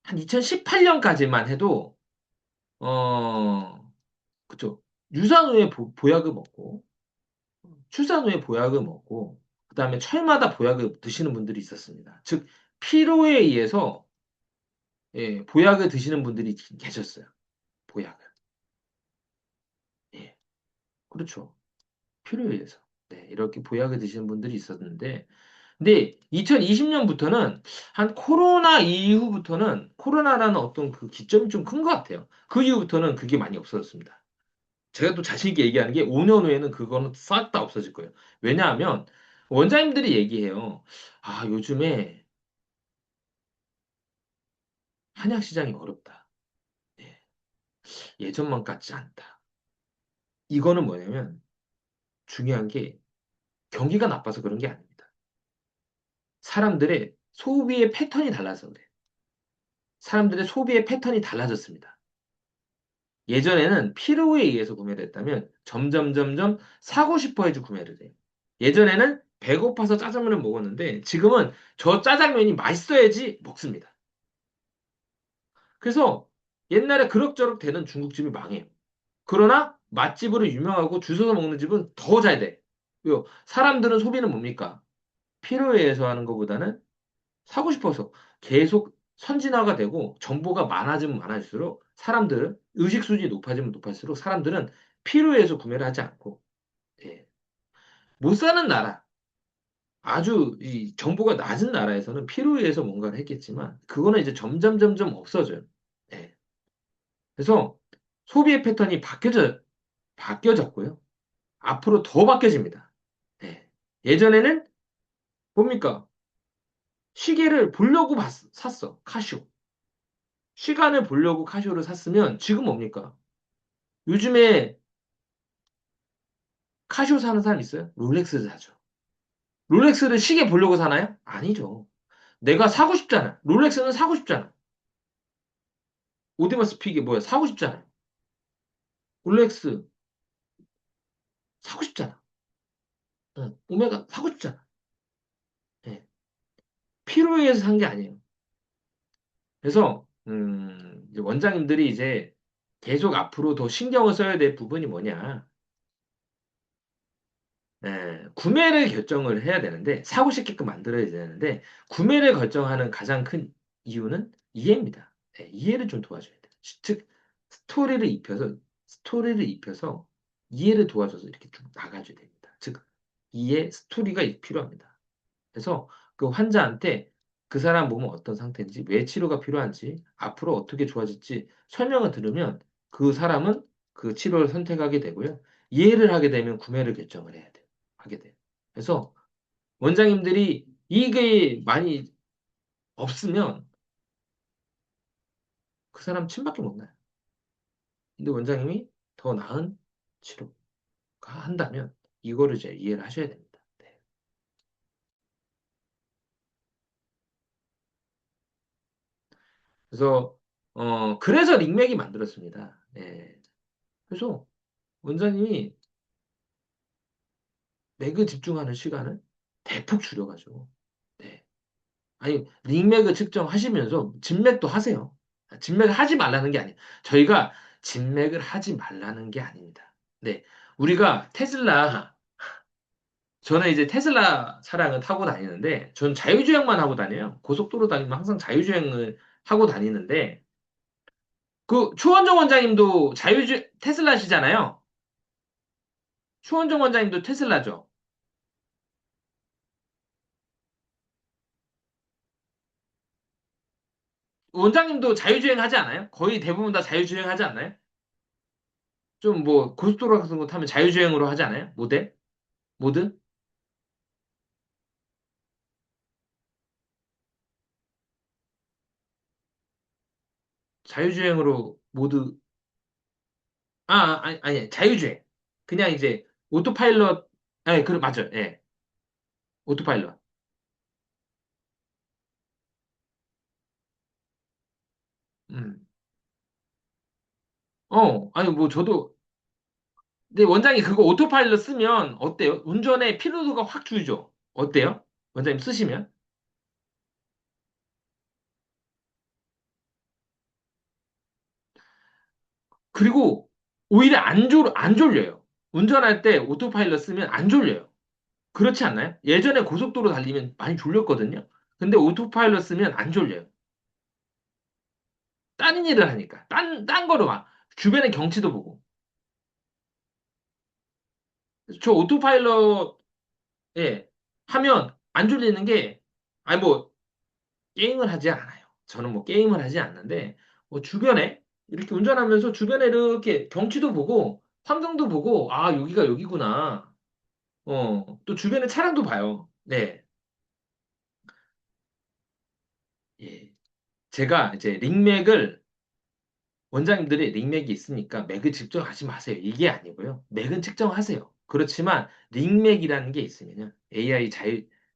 한 2018년까지만 해도 어, 그쵸. 유산 후에 보약을 먹고 출산 후에 보약을 먹고 그다음에 철마다 보약을 드시는 분들이 있었습니다. 즉 피로에 의해서 보약을 드시는 분들이 계셨어요. 보약을. 예. 그렇죠. 피로에 의해서. 네, 이렇게 보약을 드시는 분들이 있었는데 근데 2020년부터는 한 코로나 이후부터는 코로나라는 어떤 그 기점이 좀 큰 것 같아요. 그 이후부터는 그게 많이 없어졌습니다. 제가 또 자신 있게 얘기하는 게 5년 후에는 그거는 싹 다 없어질 거예요. 왜냐하면 원장님들이 얘기해요. 아, 요즘에 한약 시장이 어렵다. 예, 예전만 같지 않다. 이거는 뭐냐면 중요한 게 경기가 나빠서 그런 게 아닙니다. 사람들의 소비의 패턴이 달라서 그래요. 사람들의 소비의 패턴이 달라졌습니다. 예전에는 필요에 의해서 구매를 했다면 점점 사고 싶어 해서 구매를 해요. 예전에는 배고파서 짜장면을 먹었는데 지금은 저 짜장면이 맛있어야지 먹습니다. 그래서 옛날에 그럭저럭 되는 중국집이 망해요. 그러나 맛집으로 유명하고 줄 서서 먹는 집은 더 잘 돼. 왜요? 사람들은 소비는 뭡니까? 필요에 의해서 하는 것보다는 사고 싶어서 계속 선진화가 되고 정보가 많아지면 많아질수록 사람들은 의식 수준이 높아지면 높아질수록 사람들은 필요해서 구매를 하지 않고 예. 못 사는 나라 아주 이 정보가 낮은 나라에서는 필요해서 뭔가를 했겠지만 그거는 이제 점점 없어져요. 예. 그래서 소비의 패턴이 바뀌어졌고요. 앞으로 더 바뀌어집니다. 예. 예전에는 뭡니까? 시계를 보려고 샀어. 카시오. 시간을 보려고 카시오를 샀으면 지금 뭡니까? 요즘에 카시오 사는 사람 있어요? 롤렉스 사죠. 롤렉스를 시계 보려고 사나요? 아니죠. 내가 사고 싶잖아. 롤렉스는 사고 싶잖아. 오데마스 피게 뭐야? 사고 싶잖아. 롤렉스 사고 싶잖아. 응. 오메가 사고 싶잖아. 예. 필요에 의해서 산 게 아니에요. 그래서 이제 원장님들이 이제 계속 앞으로 더 신경을 써야 될 부분이 뭐냐? 구매를 결정을 해야 되는데 사고 싶게끔 만들어야 되는데 구매를 결정하는 가장 큰 이유는 이해입니다. 이해를 좀 도와줘야 돼요. 즉 스토리를 입혀서 이해를 도와줘서 이렇게 쭉 나가줘야 됩니다. 즉 이해 스토리가 필요합니다. 그래서 그 환자한테 그 사람 몸은 어떤 상태인지, 왜 치료가 필요한지, 앞으로 어떻게 좋아질지 설명을 들으면 그 사람은 그 치료를 선택하게 되고요. 이해를 하게 되면 구매를 결정을 해야 돼요. 하게 돼요. 그래서 원장님들이 이게 많이 없으면 그 사람 침밖에 못 나요. 근데 원장님이 더 나은 치료가 한다면 이거를 이제 이해를 하셔야 됩니다. 네. 그래서 그래서 링맥이 만들었습니다. 네. 그래서 원장님이 매그 집중하는 시간을 대폭 줄여가지고, 네. 아니, 링맥을 측정하시면서 진맥도 하세요. 진맥을 하지 말라는 게 아니에요. 저희가 진맥을 하지 말라는 게 아닙니다. 네. 우리가 저는 이제 테슬라 차량을 타고 다니는데, 전 자유주행만 하고 다녀요. 고속도로 다니면 항상 자유주행을 하고 다니는데, 그, 추원정 원장님도 테슬라시잖아요. 추원정 원장님도 테슬라죠. 원장님도 자유주행 하지 않아요? 거의 대부분 다 자유주행 하지 않나요? 좀 뭐 고속도로 같은 거 타면 자유주행으로 하지 않아요? 모드? 자유주행으로 모드 아니 자유주행. 그냥 이제 오토파일럿 그 맞아요. 예. 오토파일럿. 음. 아니 뭐 저도 근데 원장이 그거 오토파일럿 쓰면 어때요? 운전의 피로도가 확 줄죠. 어때요? 원장님 쓰시면? 그리고 오히려 안 졸려요. 운전할 때 오토파일럿 쓰면 안 졸려요. 그렇지 않나요? 예전에 고속도로 달리면 많이 졸렸거든요. 근데 오토파일럿 쓰면 안 졸려요. 다른 일을 하니까. 딴 거로 막. 주변의 경치도 보고. 저 오토파일럿, 예, 하면 안 졸리는 게, 아니 뭐, 게임을 하지 않아요. 저는 뭐 게임을 하지 않는데, 뭐 주변에, 이렇게 운전하면서 주변에 이렇게 경치도 보고, 환경도 보고, 아, 여기가 여기구나. 또 주변에 차량도 봐요. 네. 예. 제가 이제 원장님들이 링맥이 있으니까 맥을 측정하지 마세요. 이게 아니고요. 맥은 측정하세요. 그렇지만 링맥이라는 게 있으면요. AI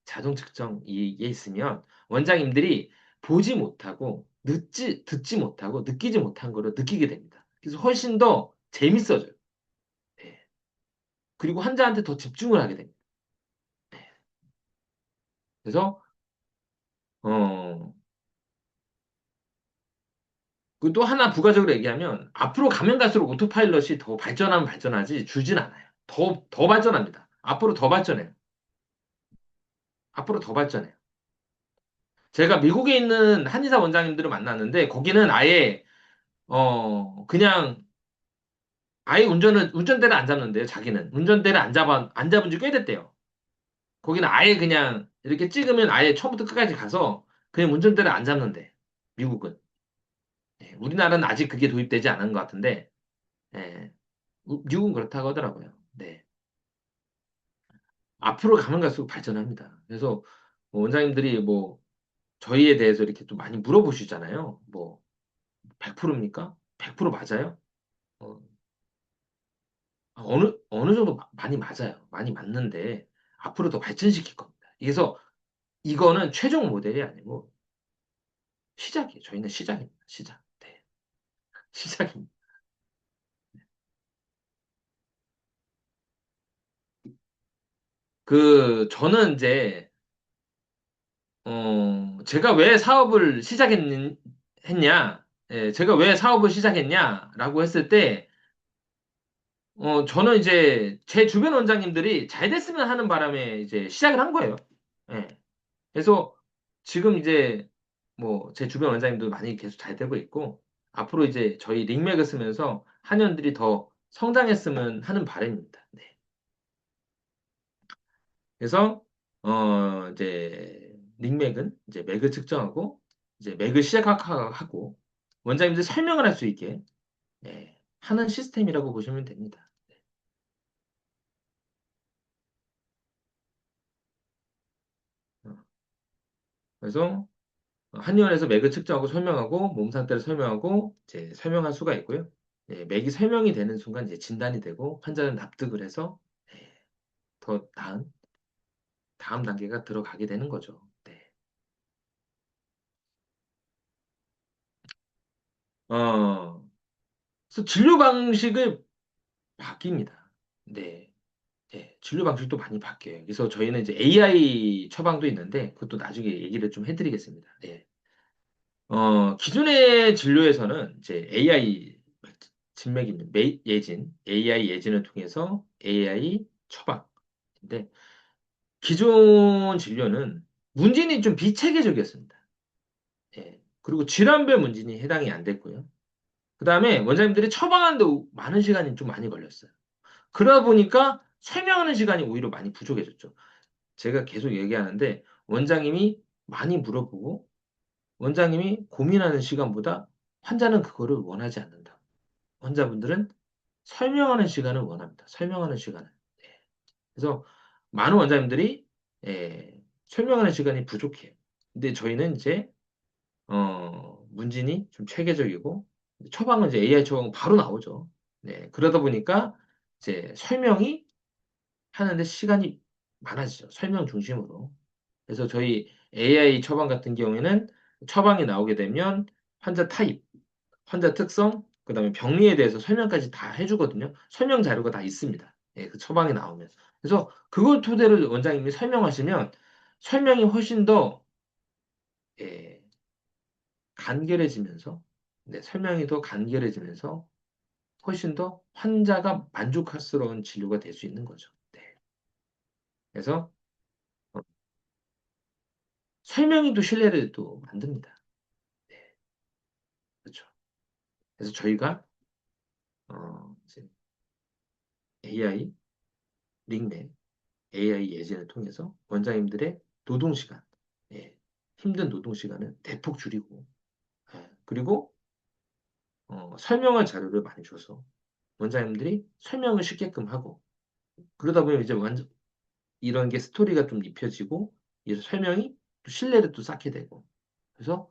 자동 측정 이게 있으면 원장님들이 보지 못하고 듣지 못하고 느끼지 못한 거를 느끼게 됩니다. 그래서 훨씬 더 재밌어져요. 네. 그리고 환자한테 더 집중을 하게 됩니다. 네. 그래서 어, 그리고 또 하나 부가적으로 얘기하면 앞으로 가면 갈수록 오토파일럿이 더 발전하면 발전하지 줄진 않아요. 더 발전합니다. 앞으로 더 발전해요. 앞으로 더 발전해요. 제가 미국에 있는 한의사 원장님들을 만났는데 거기는 아예 그냥 아예 운전대를 안 잡는데요. 자기는 운전대를 안 잡은 지 꽤 됐대요. 거기는 아예 그냥 이렇게 찍으면 아예 처음부터 끝까지 가서 그냥 운전대를 안 잡는데 미국은. 예, 우리나라는 아직 그게 도입되지 않은 것 같은데 예, 미국은 그렇다고 하더라고요. 네. 앞으로 가면 갈수록 발전합니다. 그래서 뭐 원장님들이 뭐 저희에 대해서 이렇게 또 많이 물어보시잖아요. 뭐 100%입니까? 100% 맞아요? 어, 어느 정도 많이 맞아요. 많이 맞는데 앞으로 더 발전시킬 겁니다. 그래서 이거는 최종 모델이 아니고 시작이에요. 저희는 시작입니다. 시작. 네. 시작입니다. 저는 이제 제가 왜 사업을 했냐? 예, 제가 왜 사업을 시작했냐라고 했을 때 저는 이제 제 주변 원장님들이 잘 됐으면 하는 바람에 이제 시작을 한 거예요. 예. 그래서 지금 이제 뭐 제 주변 원장님도 많이 계속 잘 되고 있고 앞으로 이제 저희 링맥을 쓰면서 한의원들이 더 성장했으면 하는 바람입니다. 네. 그래서 이제 링맥은 이제 맥을 측정하고 이제 맥을 시작하고 원장님들 설명을 할 수 있게 하는 시스템이라고 보시면 됩니다. 어, 그래서 한의원에서 맥을 측정하고 설명하고 몸 상태를 설명하고 이제 설명할 수가 있고요. 맥이 설명이 되는 순간 이제 진단이 되고 환자는 납득을 해서 더 나은 다음 단계가 들어가게 되는 거죠. 네. 어, 그래서 진료 방식을 바뀝니다. 네. 네, 진료 방식도 많이 바뀌어요. 그래서 저희는 이제 AI 처방도 있는데 그것도 나중에 얘기를 좀 해드리겠습니다. 네. 기존의 진료에서는 이제 AI 진맥입니다. AI 예진을 통해서 AI 처방인데 기존 진료는 문진이 좀 비체계적이었습니다. 예. 그리고 질환별 문진이 해당이 안 됐고요. 그 다음에 원장님들이 처방하는데 많은 시간이 좀 많이 걸렸어요. 그러다 보니까 설명하는 시간이 오히려 많이 부족해졌죠. 제가 계속 얘기하는데 원장님이 많이 물어보고 원장님이 고민하는 시간보다 환자는 그거를 원하지 않는다. 환자분들은 설명하는 시간을 원합니다. 설명하는 시간을. 네. 그래서 많은 원장님들이 설명하는 시간이 부족해요. 근데 저희는 이제 문진이 좀 체계적이고 처방은 이제 AI 처방 바로 나오죠. 네. 그러다 보니까 이제 설명이 하는데 시간이 많아지죠. 설명 중심으로. 그래서 저희 AI 처방 같은 경우에는 처방이 나오게 되면 환자 타입, 환자 특성, 그다음에 병리에 대해서 설명까지 다 해주거든요. 설명 자료가 다 있습니다. 예, 그 처방이 나오면. 그래서 그걸 토대로 원장님이 설명하시면 설명이 훨씬 더 예, 간결해지면서 설명이 더 간결해지면서 훨씬 더 환자가 만족스러운 진료가 될 수 있는 거죠. 네. 그래서 어, 설명이 또 신뢰를 또 만듭니다. 네, 그렇죠. 그래서 저희가 이제 AI 링맥 AI 예진을 통해서 원장님들의 노동시간, 예, 힘든 노동시간을 대폭 줄이고, 그리고 설명할 자료를 많이 줘서 원장님들이 설명을 쉽게끔 하고, 그러다 보면 이제 완전 이런 게 스토리가 좀 입혀지고, 이 설명이 또 신뢰를 또 쌓게 되고, 그래서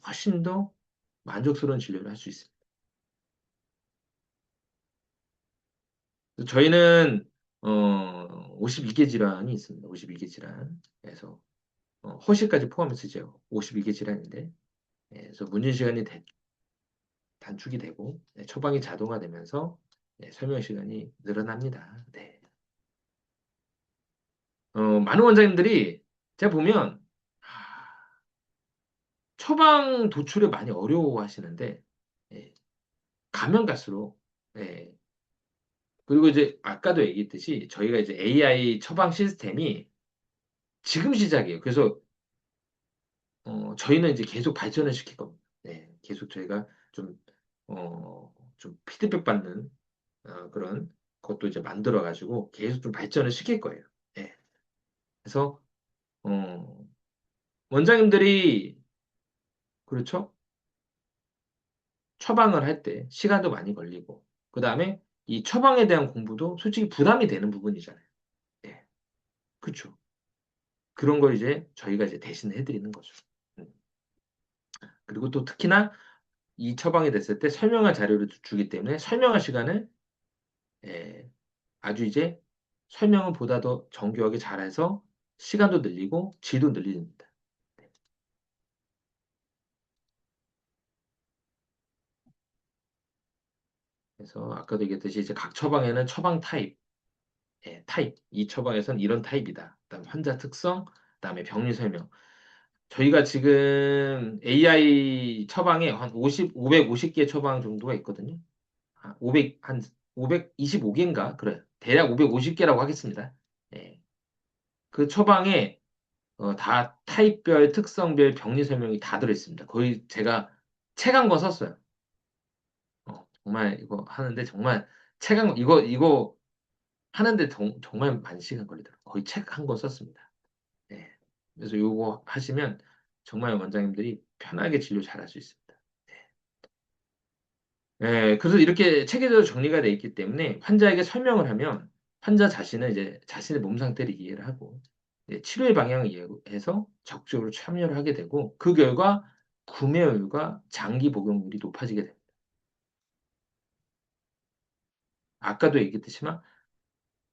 훨씬 더 만족스러운 진료를 할 수 있습니다. 그래서 저희는 52개 질환이 있습니다. 52개 질환. 그래서 허시까지 포함해서 이제 52개 질환인데, 그래서 문진 시간이 단축이 되고 처방이 자동화되면서 설명 시간이 늘어납니다. 네. 많은 원장님들이 제가 보면 처방 도출을 많이 어려워하시는데 예, 가면 갈수록 예, 그리고 이제 아까도 얘기했듯이 저희가 이제 AI 처방 시스템이 지금 시작이에요. 그래서 저희는 이제 계속 발전을 시킬 겁니다. 네, 계속 저희가 좀 피드백 받는 그런 것도 이제 만들어 가지고 계속 좀 발전을 시킬 거예요. 네. 그래서 어, 원장님들이 그렇죠? 처방을 할 때 시간도 많이 걸리고 그다음에 이 처방에 대한 공부도 솔직히 부담이 되는 부분이잖아요. 네. 그렇죠. 그런 걸 이제 저희가 이제 대신 해드리는 거죠. 음. 그리고 또 특히나 이 처방이 됐을 때 설명할 자료를 주기 때문에 설명할 시간을 예, 아주 이제 설명을 보다 더 정교하게 잘해서 시간도 늘리고 질도 늘립니다. 그래서 아까도 얘기했듯이 이제 각 처방에는 처방 타입, 타입. 이 처방에선 이런 타입이다. 그다음 환자 특성, 그다음에 병리 설명. 저희가 지금 AI 처방에 한 550개 처방 정도가 있거든요. 500, 한 525개인가? 그래. 대략 550개라고 하겠습니다. 예. 그 처방에 다 타입별, 특성별 병리 설명이 다 들어있습니다. 거의 제가 책 한 권 썼어요. 정말 이거 하는데 정말 책 한, 이거 하는데 정말 많은 시간 걸리더라고요. 거의 책 한 권 썼습니다. 네. 그래서 이거 하시면 정말 원장님들이 편하게 진료 잘할 수 있습니다. 그래서 이렇게 체계적으로 정리가 돼 있기 때문에 환자에게 설명을 하면 환자 자신은 이제 자신의 몸 상태를 이해를 하고 치료의 방향을 이해해서 적극적으로 참여를 하게 되고 그 결과 구매율과 장기 복용률이 높아지게 됩니다. 아까도 얘기했지만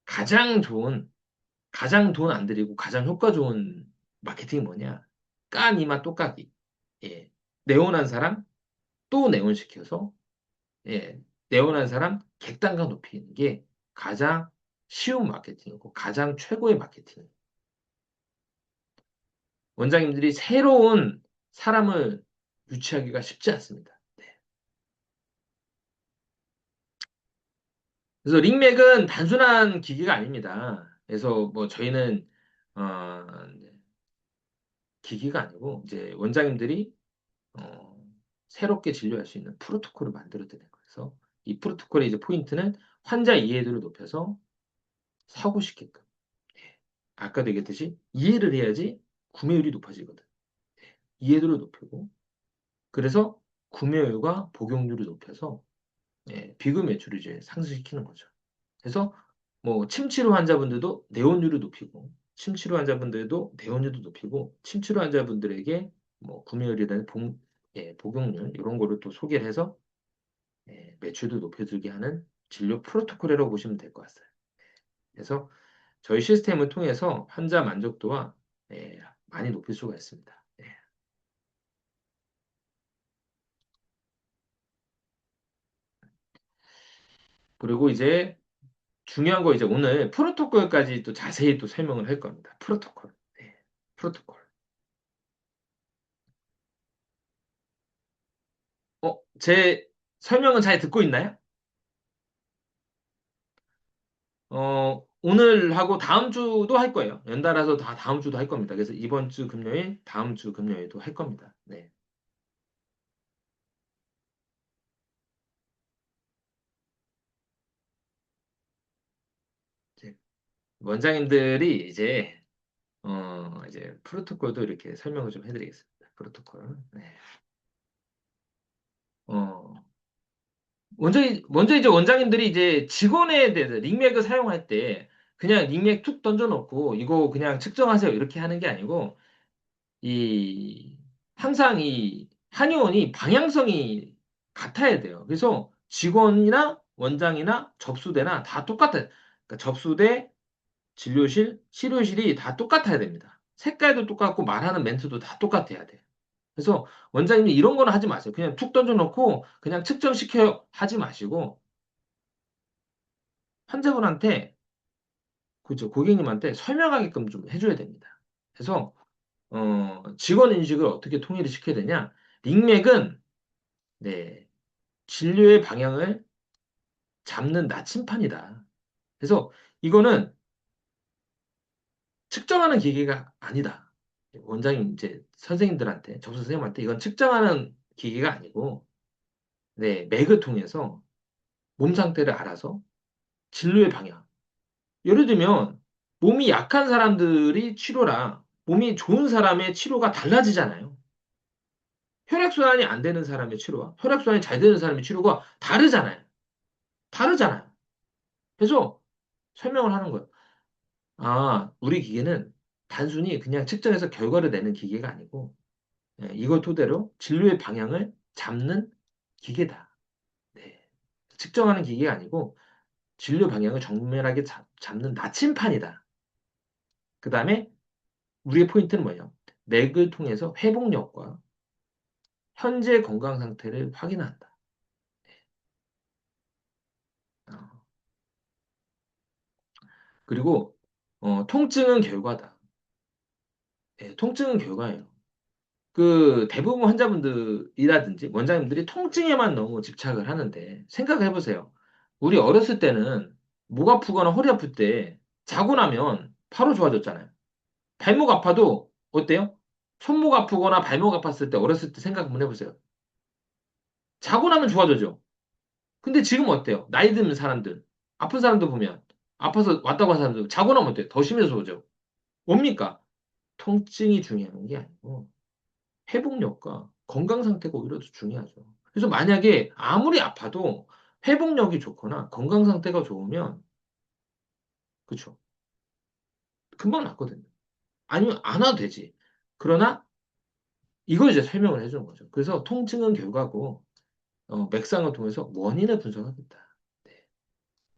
가장 좋은 가장 돈 안 들이고 가장 효과 좋은 마케팅이 뭐냐? 깐 이마 똑까기. 예. 네온한 사람 또 네온시켜서 네온한 사람 객단가 높이는 게 가장 쉬운 마케팅이고 가장 최고의 마케팅. 원장님들이 새로운 사람을 유치하기가 쉽지 않습니다. 네. 그래서 링맥은 단순한 기기가 아닙니다. 그래서 뭐 저희는 어, 기기가 아니고 이제 원장님들이 어, 새롭게 진료할 수 있는 프로토콜을 만들어 드리는 거예요. 그래서 이 프로토콜의 이제 포인트는 환자 이해도를 높여서 사고 싶게끔. 예. 아까도 얘기했듯이 이해를 해야지 구매율이 높아지거든. 이해도를 높이고 그래서 구매율과 복용률을 높여서 비급 매출을 이제 상승시키는 거죠. 그래서 뭐 침치료 환자분들도 내원율을 높이고 침치료 환자분들도 내원율도 높이고 침치료 환자분들에게 뭐 구매율이나 복용률 이런 거를 또 소개를 해서 매출도 높여주게 하는 진료 프로토콜이라고 보시면 될 것 같아요. 그래서 저희 시스템을 통해서 환자 만족도와 많이 높일 수가 있습니다. 그리고 이제 중요한 거 이제 오늘 프로토콜까지 또 자세히 또 설명을 할 겁니다. 프로토콜. 네, 프로토콜. 제 설명은 잘 듣고 있나요? 오늘 하고 다음 주도 할 거예요. 연달아서 다 다음 주도 할 겁니다. 그래서 이번 주 금요일, 다음 주 금요일도 할 겁니다. 네. 이제 원장님들이 이제 이제 프로토콜도 이렇게 설명을 좀 해드리겠습니다. 프로토콜. 네. 어, 먼저 이제 원장님들이 이제 직원에 대해서 링맥을 사용할 때 그냥 링맥 툭 던져놓고 이거 그냥 측정하세요. 이렇게 하는 게 아니고 이 항상 이 한의원이 방향성이 같아야 돼요. 그래서 직원이나 원장이나 접수대나 다 똑같아요. 그러니까 접수대, 진료실, 치료실이 다 똑같아야 됩니다. 색깔도 똑같고 말하는 멘트도 다 똑같아야 돼요. 그래서 원장님이 이런 거는 하지 마세요. 그냥 툭 던져놓고 그냥 측정시켜요 하지 마시고 환자분한테 그죠 고객님한테 설명하게끔 좀 해줘야 됩니다. 그래서 직원 인식을 어떻게 통일을 시켜야 되냐? 링맥은 네, 진료의 방향을 잡는 나침판이다. 그래서 이거는 측정하는 기계가 아니다. 원장님 이제 선생님들한테 접수 선생님한테 이건 측정하는 기계가 아니고 네, 맥을 통해서 몸 상태를 알아서 진료의 방향. 예를 들면 몸이 약한 사람들이 치료랑 몸이 좋은 사람의 치료가 달라지잖아요. 혈액순환이 안 되는 사람의 치료와 혈액순환이 잘 되는 사람의 치료가 다르잖아요. 다르잖아요. 그래서 설명을 하는 거예요. 아, 우리 기계는 단순히 그냥 측정해서 결과를 내는 기계가 아니고 이걸 토대로 진료의 방향을 잡는 기계다. 네. 측정하는 기계가 아니고 진료 방향을 정밀하게 잡는 나침판이다. 그 다음에 우리의 포인트는 뭐예요? 맥을 통해서 회복력과 현재 건강 상태를 확인한다. 어, 그리고 통증은 결과다. 예, 통증은 결과예요. 그 대부분 환자분들이라든지 원장님들이 통증에만 너무 집착을 하는데 생각을 해보세요. 우리 어렸을 때는 목 아프거나 허리 아플 때 자고 나면 바로 좋아졌잖아요. 발목 아파도 어때요? 손목 아프거나 발목 아팠을 때 어렸을 때 생각 한번 해보세요. 자고 나면 좋아져죠. 근데 지금 어때요? 나이 드는 사람들, 아픈 사람들 보면 아파서 왔다고 하는 사람들 자고 나면 어때요? 더 심해서 오죠. 뭡니까? 통증이 중요한 게 아니고 회복력과 건강 상태가 오히려 더 중요하죠. 그래서 만약에 아무리 아파도 회복력이 좋거나 건강 상태가 좋으면 그렇죠. 금방 낫거든요. 아니면 안 와도 되지. 그러나 이걸 이제 설명을 해주는 거죠. 그래서 통증은 결과고 맥상을 통해서 원인을 분석하겠다. 네.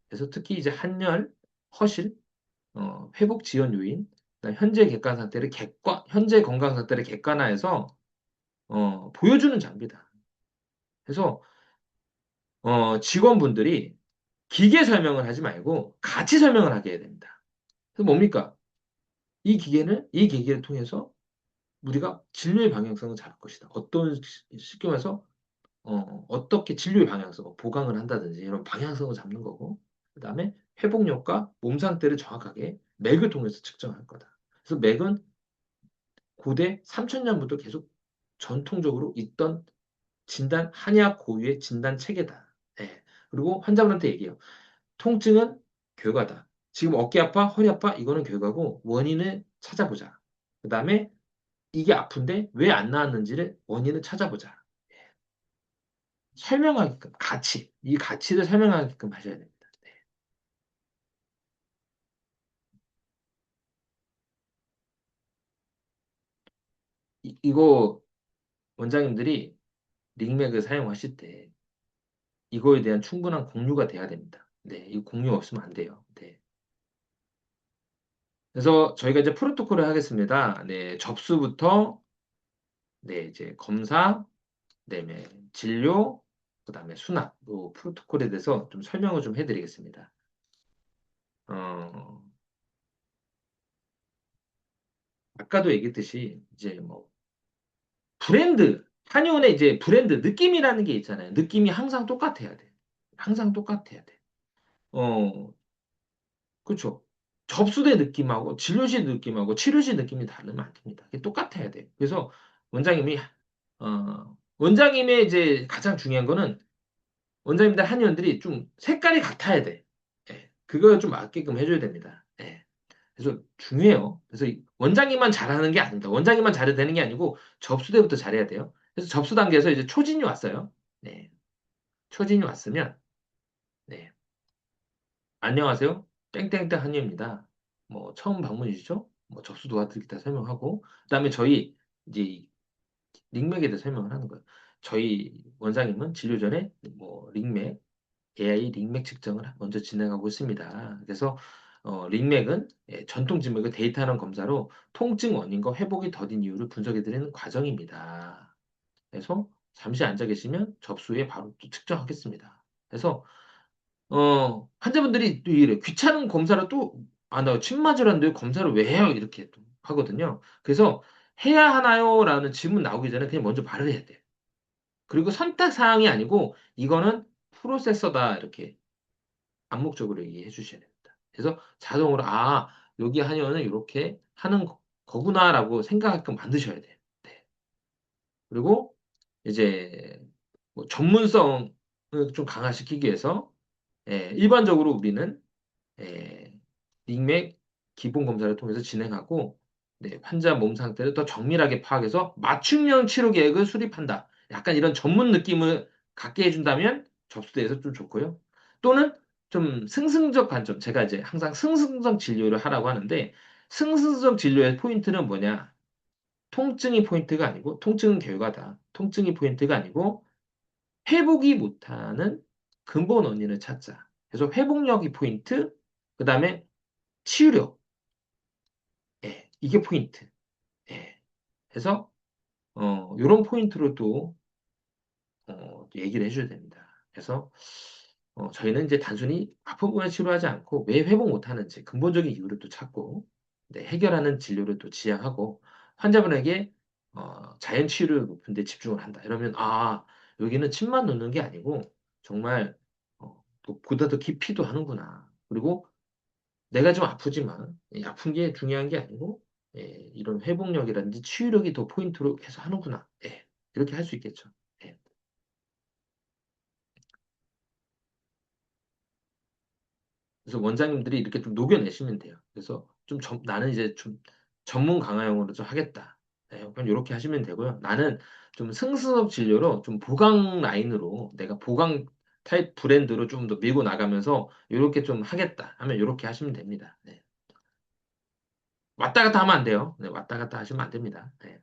그래서 특히 이제 한열, 허실, 회복 지연 요인, 그다음에 현재 건강 상태를 객관화해서 보여주는 장비다. 그래서 직원분들이 기계 설명을 하지 말고 같이 설명을 하게 해야 됩니다. 그래서 뭡니까? 이 기계를 통해서 우리가 진료의 방향성을 잡을 것이다. 쉽게 말해서, 어떻게 진료의 방향성, 보강을 한다든지 이런 방향성을 잡는 거고, 그 다음에 회복력과 몸 상태를 정확하게 맥을 통해서 측정할 거다. 그래서 맥은 고대 3천년부터 계속 전통적으로 있던 한의학 고유의 진단 체계다. 예. 그리고 환자분한테 얘기해요. 통증은 결과다. 지금 어깨 아파, 허리 아파, 이거는 결과고 원인을 찾아보자. 그 다음에 이게 아픈데 왜 안 나았는지를 원인을 찾아보자. 설명하게끔, 이 가치를 설명하게끔 하셔야 됩니다. 네. 이거 원장님들이 링맥을 사용하실 때 이거에 대한 충분한 공유가 돼야 됩니다. 네, 이 공유 없으면 안 돼요. 네. 그래서 저희가 이제 프로토콜을 하겠습니다. 네, 접수부터 네, 이제 검사, 그다음에 진료, 그다음에 수납, 요 프로토콜에 대해서 좀 설명을 좀 해드리겠습니다. 어, 아까도 얘기했듯이 이제 뭐 한의원의 이제 브랜드 느낌이라는 게 있잖아요. 느낌이 항상 똑같아야 돼. 항상 똑같아야 돼. 어, 그렇죠. 접수대 느낌하고 진료실 느낌하고 치료실 느낌이 다르면 안 됩니다. 이게 똑같아야 돼. 그래서 원장님이 원장님의 이제 가장 중요한 거는 원장님들 한의원들이 좀 색깔이 같아야 돼. 예. 그걸 좀 맞게끔 해줘야 됩니다. 예. 그래서 중요해요. 그래서 원장님만 잘하는 게 아닙니다. 원장님만 잘해야 되는 게 아니고 접수 때부터 잘해야 돼요. 그래서 접수 단계에서 이제 초진이 왔어요. 네. 초진이 왔으면 네. 안녕하세요. 땡땡땡 한유입니다. 뭐 처음 방문이시죠? 뭐 접수 도와드리겠다 설명하고 그다음에 저희 이제 링맥에 대해 설명을 하는 거예요. 저희 원장님은 진료 전에 뭐 링맥, AI 링맥 측정을 먼저 진행하고 있습니다. 그래서 링맥은 전통 진맥의 데이터하는 검사로 통증 원인과 회복이 더딘 이유를 분석해드리는 과정입니다. 그래서 잠시 앉아 계시면 접수 후에 바로 또 측정하겠습니다. 그래서 환자분들이 또 이래 귀찮은 검사를 또 아, 나 침 맞으라는데 검사를 왜 해요? 이렇게 또 하거든요. 그래서 해야 하나요? 라는 질문 나오기 전에 그냥 먼저 말을 해야 돼요. 그리고 선택 사항이 아니고 이거는 프로세서다 이렇게 암묵적으로 얘기해 주셔야 됩니다. 그래서 자동으로 아 여기 하면은 이렇게 하는 거구나라고 생각하게끔 만드셔야 돼요. 네. 그리고 이제 뭐 전문성을 좀 강화시키기 위해서 일반적으로 우리는 링맥 기본 검사를 통해서 진행하고 네, 환자 몸 상태를 더 정밀하게 파악해서 맞춤형 치료 계획을 수립한다. 약간 이런 전문 느낌을 갖게 해준다면 접수대에서 좀 좋고요. 또는 좀 승승적 관점. 제가 이제 항상 승승적 진료를 하라고 하는데 승승적 진료의 포인트는 뭐냐? 통증이 포인트가 아니고 통증은 결과다. 통증이 포인트가 아니고 회복이 못하는 근본 원인을 찾자. 그래서 회복력이 포인트, 그 다음에 치유력. 예, 이게 포인트. 예. 그래서 요런 포인트로 또 얘기를 해줘야 됩니다. 그래서 저희는 이제 단순히 아픔만 치료하지 않고 왜 회복 못하는지 근본적인 이유를 또 찾고 네, 해결하는 진료를 또 지향하고 환자분에게 자연 치유를 높은 데 집중을 한다. 이러면 아 여기는 침만 놓는 게 아니고 정말 보다 더 깊이도 하는구나. 그리고 내가 좀 아프지만 이 아픈 게 중요한 게 아니고 이런 회복력이라든지 치유력이 더 포인트로 해서 하는구나. 예, 이렇게 할 수 있겠죠. 예. 그래서 원장님들이 이렇게 좀 녹여내시면 돼요. 그래서 좀 나는 이제 좀 전문 강화용으로 좀 하겠다. 그럼 이렇게 하시면 되고요. 나는 좀 승승업 진료로 좀 보강 라인으로 내가 보강 타입 브랜드로 좀 더 밀고 나가면서 이렇게 좀 하겠다 하면 이렇게 하시면 됩니다. 네. 왔다 갔다 하면 안 돼요. 네, 왔다 갔다 하시면 안 됩니다. 네.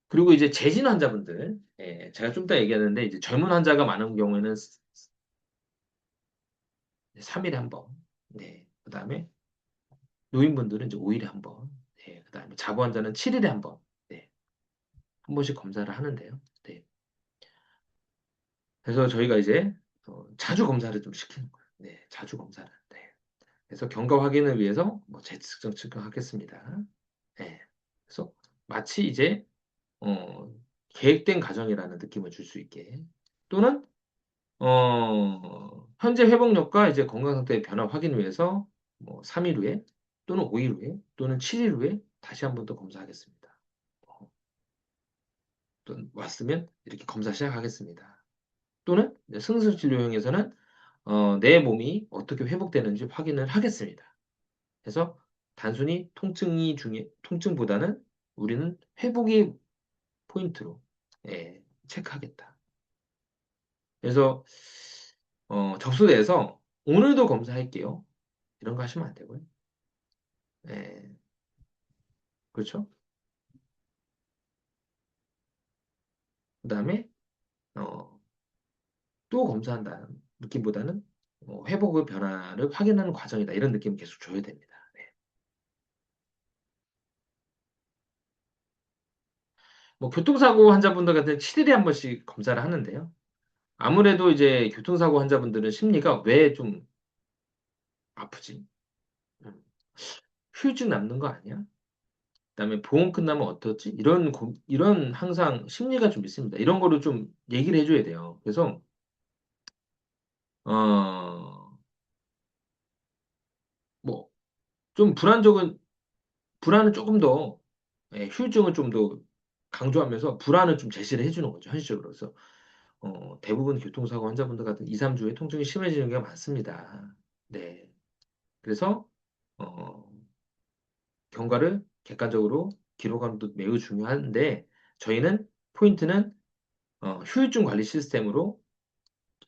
그리고 이제 재진 환자분들, 제가 좀 이따 얘기하는데 이제 젊은 환자가 많은 경우에는 3일에 한 번, 네. 그다음에 노인분들은 이제 5일에 한 번, 네. 그다음에 자부 환자는 7일에 한 번, 네. 한 번씩 검사를 하는데요. 네. 그래서 저희가 이제 자주 검사를 좀 시키는 거예요. 네, 자주 검사를. 네. 그래서 경과 확인을 위해서 뭐 재측정 측정하겠습니다. 네. 그래서 마치 이제 계획된 과정이라는 느낌을 줄 수 있게 또는 현재 회복력과 이제 건강 상태의 변화 확인을 위해서 뭐 3일 후에 또는 5일 후에 또는 7일 후에 다시 한 번 더 검사하겠습니다. 또 왔으면 이렇게 검사 시작하겠습니다. 또는 승승진료용에서는 내 몸이 어떻게 회복되는지 확인을 하겠습니다. 그래서 단순히 통증보다는 우리는 회복이 포인트로 체크하겠다. 그래서 접수대에서 오늘도 검사할게요. 이런 거 하시면 안 되고요. 예, 그렇죠? 그 다음에 어, 또 검사한다는 느낌보다는 회복의 변화를 확인하는 과정이다. 이런 느낌 계속 줘야 됩니다. 네. 뭐 교통사고 환자분들 같은 7일에 한 번씩 검사를 하는데요. 아무래도 이제 교통사고 환자분들은 심리가 왜 좀 아프지? 음, 휴직 남는 거 아니야? 그다음에 보험 끝나면 어떻지? 이런 항상 심리가 좀 있습니다. 이런 거를 좀 얘기를 해줘야 돼요. 그래서 어, 뭐 좀 불안은 조금 더 후유증을 좀 더 강조하면서 불안을 좀 제시를 해주는 거죠. 현실적으로. 그래서 대부분 교통사고 환자분들 같은 2, 3주에 통증이 심해지는 경우가 많습니다. 네. 그래서 어, 경과를 객관적으로 기록하는 것도 매우 중요한데 저희는 포인트는 휴유증 관리 시스템으로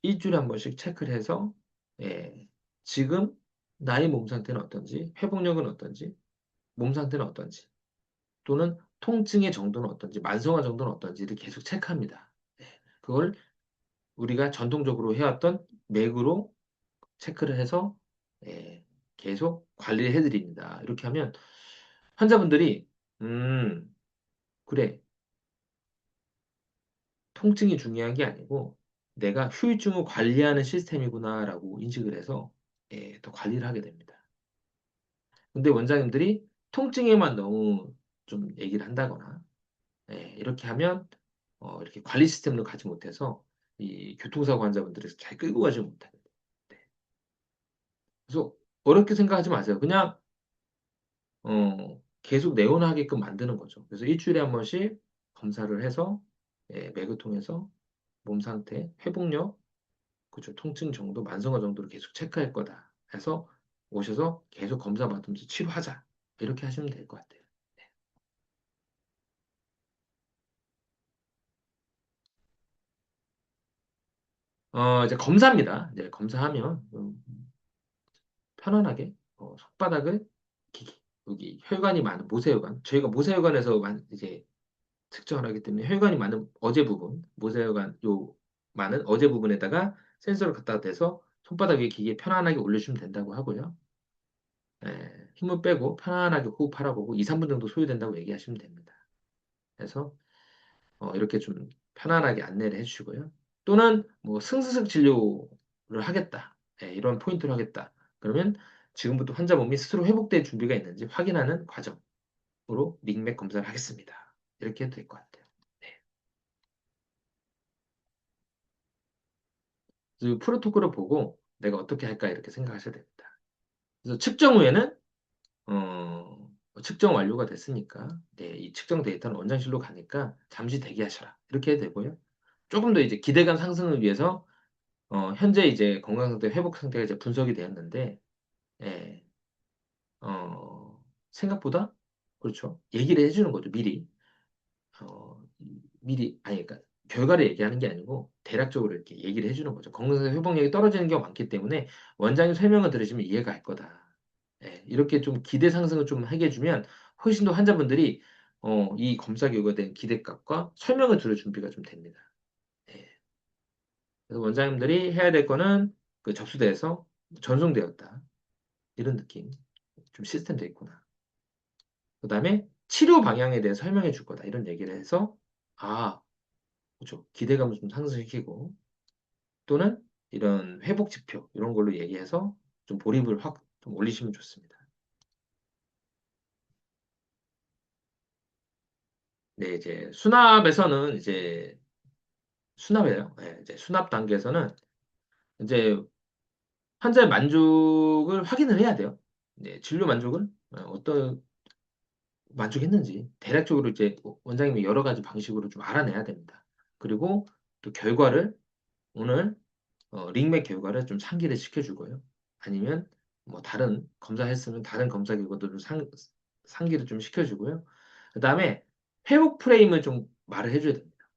일주일에 한 번씩 체크를 해서 예, 지금 나의 몸 상태는 어떤지, 회복력은 어떤지, 몸 상태는 어떤지, 또는 통증의 정도는 어떤지, 만성화 정도는 어떤지를 계속 체크합니다. 예, 그걸 우리가 전통적으로 해왔던 맥으로 체크를 해서 예, 계속 관리를 해드립니다. 이렇게 하면 환자분들이 그래, 통증이 중요한 게 아니고 내가 후유증을 관리하는 시스템이구나라고 인식을 해서 예, 더 관리를 하게 됩니다. 근데 원장님들이 통증에만 너무 좀 얘기를 한다거나 예, 이렇게 하면 이렇게 관리 시스템을 가지 못해서 이 교통사고 환자분들을 잘 끌고 가지 못합니다. 네. 그래서 어렵게 생각하지 마세요. 그냥 계속 내원하게끔 만드는 거죠. 그래서 일주일에 한 번씩 검사를 해서 예, 맥을 통해서 몸 상태, 회복력, 그죠, 통증 정도, 만성화 정도를 계속 체크할 거다. 해서 오셔서 계속 검사 받으면서 치료하자. 이렇게 하시면 될 것 같아요. 이제 검사입니다. 이제 검사하면 편안하게 손바닥을 여기 혈관이 많은 모세혈관, 저희가 모세혈관에서 이제 측정을 하기 때문에 혈관이 많은 어제 부분, 모세혈관 요 많은 어제 부분에다가 센서를 갖다 대서 손바닥 위에 기계 편안하게 올려주시면 된다고 하고요. 힘을 빼고 편안하게 호흡하라고 2, 3분 정도 소요된다고 얘기하시면 됩니다. 그래서 이렇게 좀 편안하게 안내를 해주시고요. 또는 뭐 승스승 진료를 하겠다. 이런 포인트를 하겠다. 그러면 지금부터 환자 몸이 스스로 회복될 준비가 있는지 확인하는 과정으로 링맥 검사를 하겠습니다. 이렇게 해도 될 것 같아요. 네. 그 프로토콜을 보고 내가 어떻게 할까 이렇게 생각하셔야 됩니다. 그래서 측정 후에는 측정 완료가 됐으니까 네, 이 측정 데이터는 원장실로 가니까 잠시 대기하셔라. 이렇게 해도 되고요. 조금 더 이제 기대감 상승을 위해서 현재 이제 건강 상태, 회복 상태가 이제 분석이 되었는데 예, 생각보다 그렇죠. 얘기를 해주는 거죠. 미리. 미리 아니 그러니까 결과를 얘기하는 게 아니고 대략적으로 이렇게 얘기를 해주는 거죠. 건강 회복력이 떨어지는 경우가 많기 때문에 원장님 설명을 들으시면 이해가 갈 거다. 이렇게 좀 기대 상승을 좀 하게 해주면 훨씬 더 환자분들이 이 검사 결과에 대한 기대값과 설명을 들을 준비가 좀 됩니다. 예. 그래서 원장님들이 해야 될 거는 그 접수대에서 전송되었다. 이런 느낌. 좀 시스템 돼 있구나. 그 다음에 치료 방향에 대해 설명해 줄 거다. 이런 얘기를 해서 아, 그렇죠. 기대감을 좀 상승시키고 또는 이런 회복 지표 이런 걸로 얘기해서 좀 몰입을 확 좀 올리시면 좋습니다. 네, 이제 수납에서는 이제 수납이에요. 네, 이제 수납 단계에서는 이제 환자의 만족을 확인을 해야 돼요. 네, 진료 만족을 어떤 만족했는지 대략적으로 이제 원장님이 여러 가지 방식으로 좀 알아내야 됩니다. 그리고 또 결과를 오늘 링맥 결과를 좀 상기를 시켜주고요. 아니면 뭐 다른 검사했으면 다른 검사 결과들을 상기를 좀 시켜주고요. 그다음에 회복 프레임을 좀 말을 해줘야 됩니다.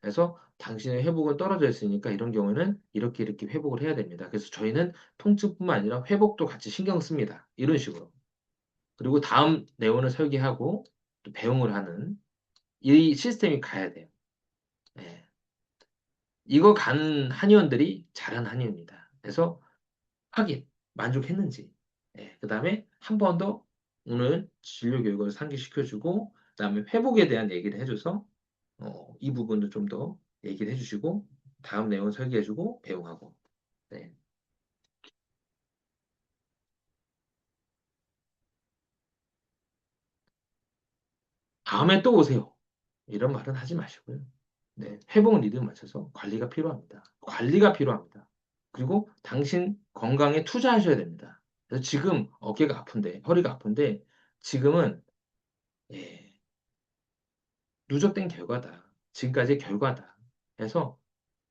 그래서 당신의 회복은 떨어져 있으니까 이런 경우에는 이렇게 이렇게 회복을 해야 됩니다. 그래서 저희는 통증뿐만 아니라 회복도 같이 신경 씁니다. 이런 식으로. 그리고 다음 내원을 설계하고 또 배웅을 하는 이 시스템이 가야 돼요. 예. 이거 간 한의원들이 잘한 한의원입니다. 그래서 확인, 만족했는지. 예, 그 다음에 한 번 더 오늘 진료 결과를 상기시켜주고, 그 다음에 회복에 대한 얘기를 해줘서, 이 부분도 좀 더 얘기를 해주시고, 다음 내용 설계해주고, 배웅하고. 네. 다음에 또 오세요. 이런 말은 하지 마시고요. 네, 회복 리듬 맞춰서 관리가 필요합니다. 관리가 필요합니다. 그리고 당신 건강에 투자하셔야 됩니다. 그래서 지금 어깨가 아픈데, 허리가 아픈데, 지금은 예, 누적된 결과다. 지금까지의 결과다. 그래서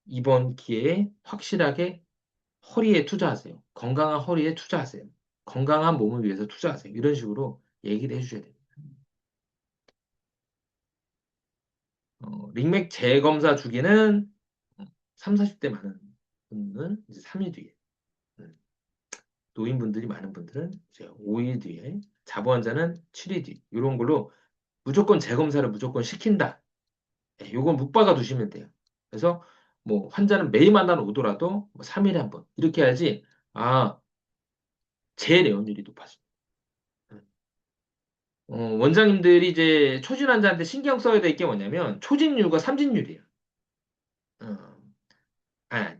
이번 기회에 확실하게 허리에 투자하세요. 건강한 허리에 투자하세요. 건강한 몸을 위해서 투자하세요. 이런 식으로 얘기를 해주셔야 돼요. 링맥 재검사 주기는 3, 40대 많은 분은 이제 3일 뒤에, 음, 노인분들이 많은 분들은 이제 5일 뒤에, 자부환자는 7일 뒤, 이런 걸로 무조건 재검사를 무조건 시킨다. 예, 요건 묵박아 두시면 돼요. 그래서 뭐 환자는 매일 만나러 오더라도 뭐 3일에 한 번, 이렇게 해야지, 아, 재내원율이 높아집니다. 원장님들이 이제 초진 환자한테 신경 써야 될 게 뭐냐면, 초진율과 삼진율이에요. 어, 아,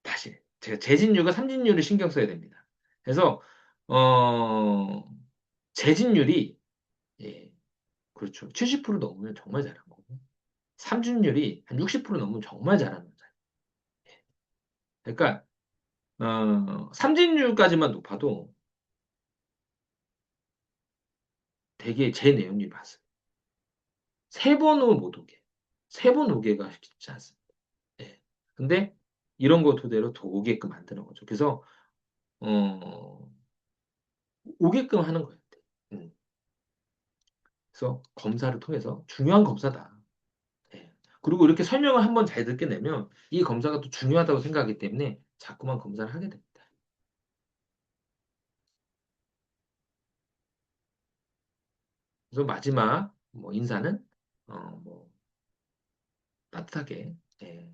다시. 제가 재진율과 삼진율을 신경 써야 됩니다. 그래서, 어, 재진율이, 예, 그렇죠. 70% 넘으면 정말 잘한 거고, 삼진율이 한 60% 넘으면 정말 잘하는 거예요. 그러니까, 삼진율까지만 높아도 되게 재내용률이 많습니다. 세 번 후 못 오게. 세 번 오게가 쉽지 않습니다. 예. 근데 이런 거 토대로 더 오게끔 만드는 거죠. 그래서, 어, 오게끔 하는 거예요. 음. 그래서 검사를 통해서 중요한 검사다. 예. 그리고 이렇게 설명을 한번 잘 듣게 되면 이 검사가 또 중요하다고 생각하기 때문에 자꾸만 검사를 하게 됩니다. 그래서 마지막 뭐 인사는 뭐 따뜻하게, 예.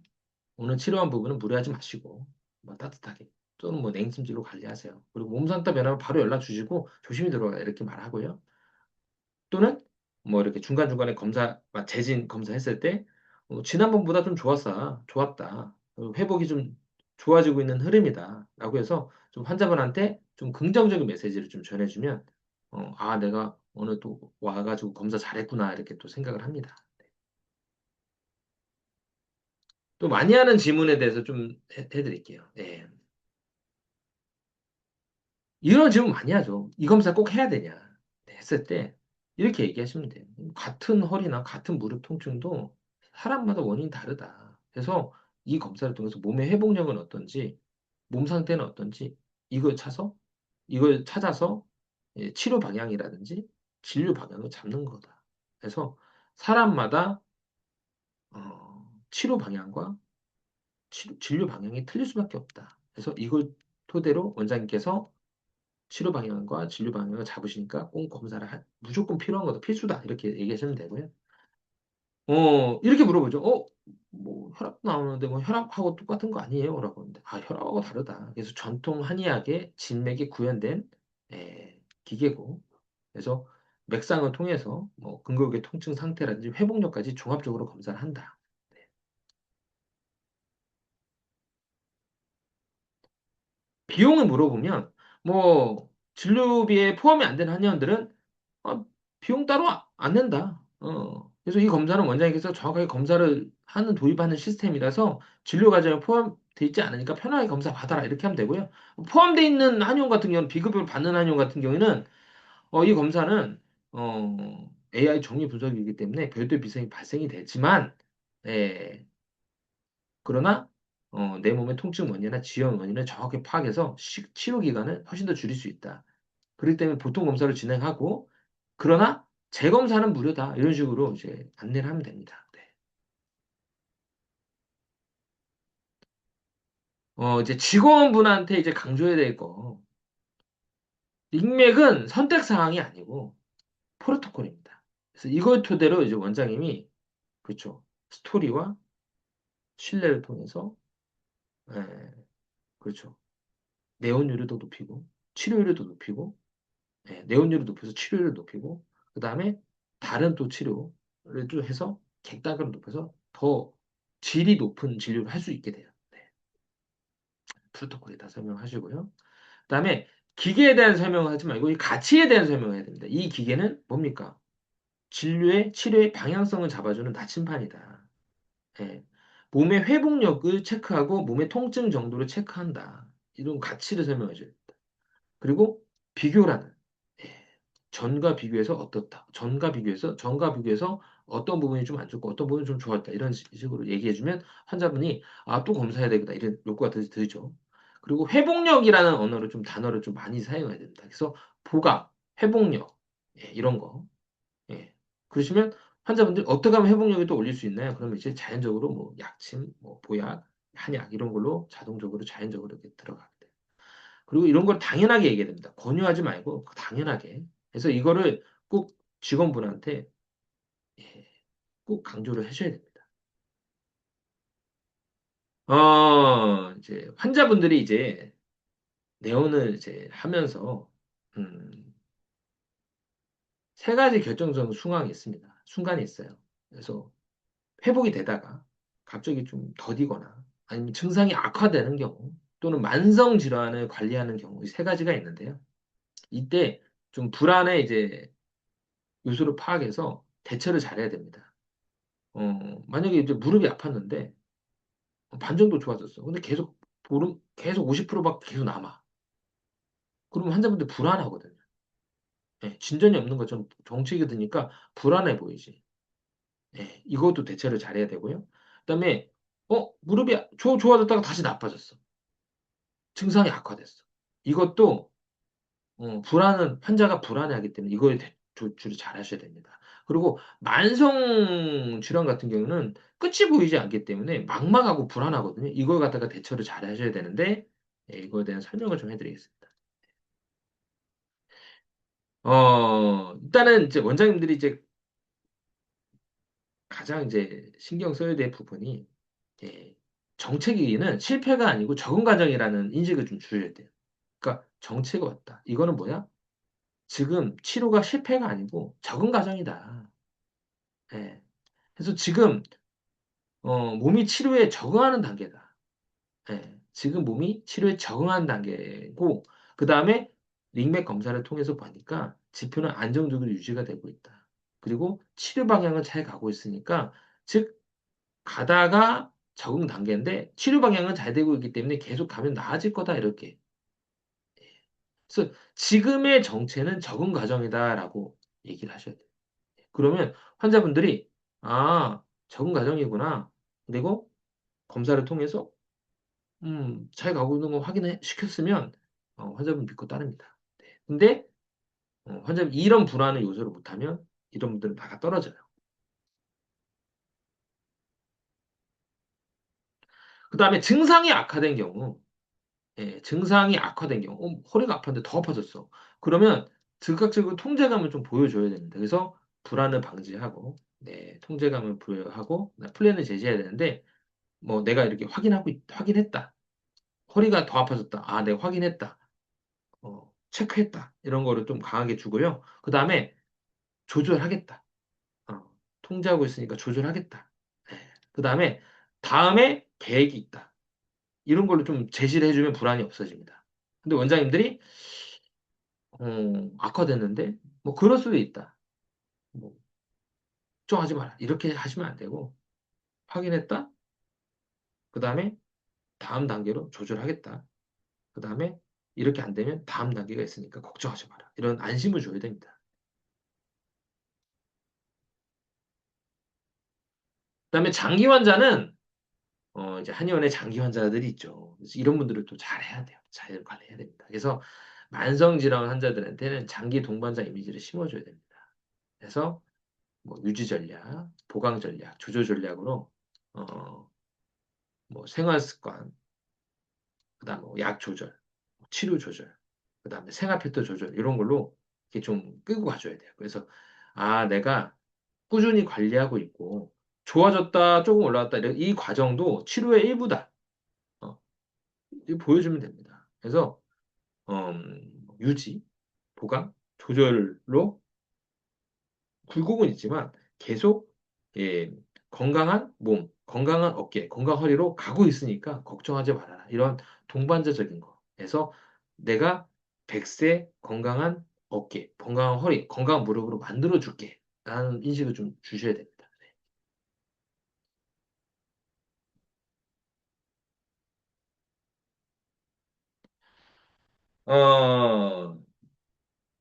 오늘 치료한 부분은 무리하지 마시고 뭐 따뜻하게, 또는 뭐 냉찜질로 관리하세요. 그리고 몸 상태 변하면 바로 연락 주시고 조심히 들어가 이렇게 말하고요. 또는 뭐 이렇게 중간중간에 검사, 재진 검사했을 때 지난번보다 좀 좋았다. 회복이 좀 좋아지고 있는 흐름이다. 라고 해서 좀 환자분한테 좀 긍정적인 메시지를 좀 전해주면 아, 내가 오늘 또 와가지고 검사 잘했구나 이렇게 또 생각을 합니다. 또 많이 하는 질문에 대해서 좀 해드릴게요. 예. 이런 질문 많이 하죠. 이 검사 꼭 해야 되냐? 네, 했을 때 이렇게 얘기하시면 돼요. 같은 허리나 같은 무릎 통증도 사람마다 원인이 다르다. 그래서 이 검사를 통해서 몸의 회복력은 어떤지, 몸 상태는 어떤지 이걸 찾아서 이걸 찾아서 치료 방향이라든지 진료 방향을 잡는 거다. 그래서 사람마다 치료 방향과 진료 방향이 틀릴 수밖에 없다. 그래서 이걸 토대로 원장님께서 치료 방향과 진료 방향을 잡으시니까 꼭 검사를 무조건 필요한 거다. 필수다. 이렇게 얘기하시면 되고요. 이렇게 물어보죠. 뭐, 혈압 나오는데 뭐 혈압하고 똑같은 거 아니에요? 라고 하는데, 아, 혈압하고 다르다. 그래서 전통 한의학의 진맥이 구현된 기계고, 그래서 맥상을 통해서 뭐 근골격 통증 상태라든지 회복력까지 종합적으로 검사를 한다. 비용을 물어보면 뭐 진료비에 포함이 안 되는 한의원들은 비용 따로 안 낸다. 그래서 이 검사는 원장님께서 정확하게 검사를 하는 도입하는 시스템이라서 진료 과정에 포함되어 있지 않으니까 편하게 검사 받아라 이렇게 하면 되고요. 포함되어 있는 한의원 같은 경우는 비급여를 받는 한의원 같은 경우에는 이 검사는 AI 정밀 분석이기 때문에 별도의 비용이 발생이 되지만 예, 그러나 내 몸의 통증 원인이나 지연 원인을 정확히 파악해서 치료 기간을 훨씬 더 줄일 수 있다. 그렇기 때문에 보통 검사를 진행하고 그러나 재검사는 무료다. 이런 식으로 이제 안내를 하면 됩니다. 네. 이제 직원분한테 이제 강조해야 될 거. 링맥은 선택 사항이 아니고 프로토콜입니다. 그래서 이걸 토대로 이제 원장님이 그렇죠. 스토리와 신뢰를 통해서 예, 그렇죠. 내원율을 더 높이고 치료율을 더 높이고 내원율을 높여서 치료율을 높이고 그다음에 다른 또 치료를 또 해서 객단가를 높여서 더 질이 높은 진료를 할 수 있게 돼요. 네. 프로토콜에다 설명하시고요. 그다음에 기계에 대한 설명을 하지 말고 이 가치에 대한 설명을 해야 됩니다. 이 기계는 뭡니까? 진료의 치료의 방향성을 잡아주는 나침판이다. 예. 몸의 회복력을 체크하고 몸의 통증 정도를 체크한다. 이런 가치를 설명해 줘요. 그리고 비교라는 예, 전과 비교해서 어떤 부분이 좀 안 좋고 어떤 부분이 좀 좋았다 이런 식으로 얘기해주면 환자분이 아 또 검사해야 되겠다 이런 욕구가 들죠. 그리고 회복력이라는 언어를 좀 단어를 좀 많이 사용해야 됩니다. 그래서 보강, 회복력. 예, 이런 거. 예. 그러시면 환자분들이 어떻게 하면 회복력이 또 올릴 수 있나요? 그러면 이제 자연적으로 뭐 약침, 뭐 보약, 한약 이런 걸로 자동적으로 자연적으로 이렇게 들어가게 돼요. 그리고 이런 걸 당연하게 얘기해야 됩니다. 권유하지 말고 당연하게. 그래서 이거를 꼭 직원분한테 예, 꼭 강조를 하셔야 됩니다. 이제 환자분들이 이제 내원을 이제 하면서 음, 세 가지 결정적인 순간이 있어요. 그래서 회복이 되다가 갑자기 좀 더디거나 아니면 증상이 악화되는 경우 또는 만성 질환을 관리하는 경우 이 세 가지가 있는데요. 이때 좀 불안의 이제 요소를 파악해서 대처를 잘해야 됩니다. 만약에 이제 무릎이 아팠는데 반 정도 좋아졌어. 근데 계속 50%밖에 계속 남아. 그러면 환자분들 불안하거든요. 예, 진전이 없는 것처럼 정체가 드니까 불안해 보이지. 예, 이것도 대처를 잘해야 되고요. 그다음에 무릎이 좋아졌다가 다시 나빠졌어. 증상이 악화됐어. 이것도 불안은 환자가 불안해하기 때문에 이거에 조치를 잘 하셔야 됩니다. 그리고 만성 질환 같은 경우는 끝이 보이지 않기 때문에 막막하고 불안하거든요. 이걸 갖다가 대처를 잘 하셔야 되는데 예, 이거에 대한 설명을 좀 해드리겠습니다. 일단은 이제 원장님들이 이제 가장 이제 신경 써야 될 부분이 예, 정책위기는 실패가 아니고 적응 과정이라는 인식을 좀 주셔야 돼요. 그러니까 정체가 왔다. 이거는 뭐야? 지금 치료가 실패가 아니고 적응 과정이다. 예. 그래서 지금 몸이 치료에 적응하는 단계다. 예. 지금 몸이 치료에 적응하는 단계고 그 다음에 링맥 검사를 통해서 보니까 지표는 안정적으로 유지가 되고 있다. 그리고 치료 방향은 잘 가고 있으니까 즉 가다가 적응 단계인데 치료 방향은 잘 되고 있기 때문에 계속 가면 나아질 거다 이렇게. 그래서 지금의 정체는 적응 과정이다라고 얘기를 하셔야 돼요. 그러면 환자분들이 적응 과정이구나. 그리고 검사를 통해서 잘 가고 있는 거 확인해 시켰으면 환자분 믿고 따릅니다. 네. 근데 환자분 이런 불안의 요소를 못하면 이런 분들은 다가 떨어져요. 그 다음에 증상이 악화된 경우, 예, 증상이 악화된 경우, 허리가 아팠는데 더 아파졌어. 그러면 즉각적으로 통제감을 좀 보여줘야 됩니다. 그래서 불안을 방지하고, 네, 통제감을 부여하고 플랜을 제시해야 되는데, 뭐 내가 이렇게 확인했다. 허리가 더 아파졌다. 내가 확인했다. 체크했다. 이런 거를 좀 강하게 주고요. 그 다음에 조절하겠다. 어, 통제하고 있으니까 조절하겠다. 그 다음에 계획이 있다. 이런 걸로 좀 제시를 해주면 불안이 없어집니다. 근데 원장님들이 악화됐는데 뭐 그럴 수도 있다. 뭐 걱정하지 마라. 이렇게 하시면 안 되고 확인했다. 그 다음에 다음 단계로 조절하겠다. 그 다음에 이렇게 안 되면 다음 단계가 있으니까 걱정하지 마라. 이런 안심을 줘야 됩니다. 그다음에 장기 환자는 이제 한의원에 장기 환자들이 있죠. 그래서 이런 분들을 또 잘해야 돼요. 잘 관리해야 됩니다. 그래서 만성 질환 환자들한테는 장기 동반자 이미지를 심어줘야 됩니다. 그래서 뭐 유지 전략, 보강 전략, 조절 전략으로 어, 뭐 생활 습관, 그다음 뭐약 조절, 치료 조절, 그다음에 생활 패턴 조절 이런 걸로 이렇게 좀 끌고 가줘야 돼요. 그래서 내가 꾸준히 관리하고 있고 좋아졌다, 조금 올라왔다 이 과정도 치료의 일부다. 어, 이거 보여주면 됩니다. 그래서 유지, 보강, 조절로 굴곡은 있지만 계속 예, 건강한 몸, 건강한 어깨, 건강한 허리로 가고 있으니까 걱정하지 말아라. 이런 동반자적인 거. 그래서 내가 100세 건강한 어깨, 건강한 허리, 건강한 무릎으로 만들어 줄게. 라는 인식을 좀 주셔야 됩니다.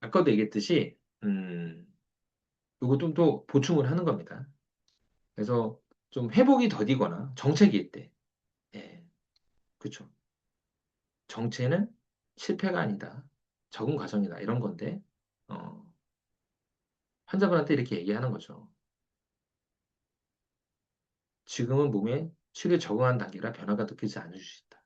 아까도 얘기했듯이, 이거 좀 더 보충을 하는 겁니다. 그래서 좀 회복이 더디거나 정체기일 때, 예, 그렇죠. 정체는 실패가 아니다. 적응 과정이다. 이런 건데, 어, 환자분한테 이렇게 얘기하는 거죠. 지금은 몸에 치료에 적응한 단계라 변화가 느끼지 않으실 수 있다.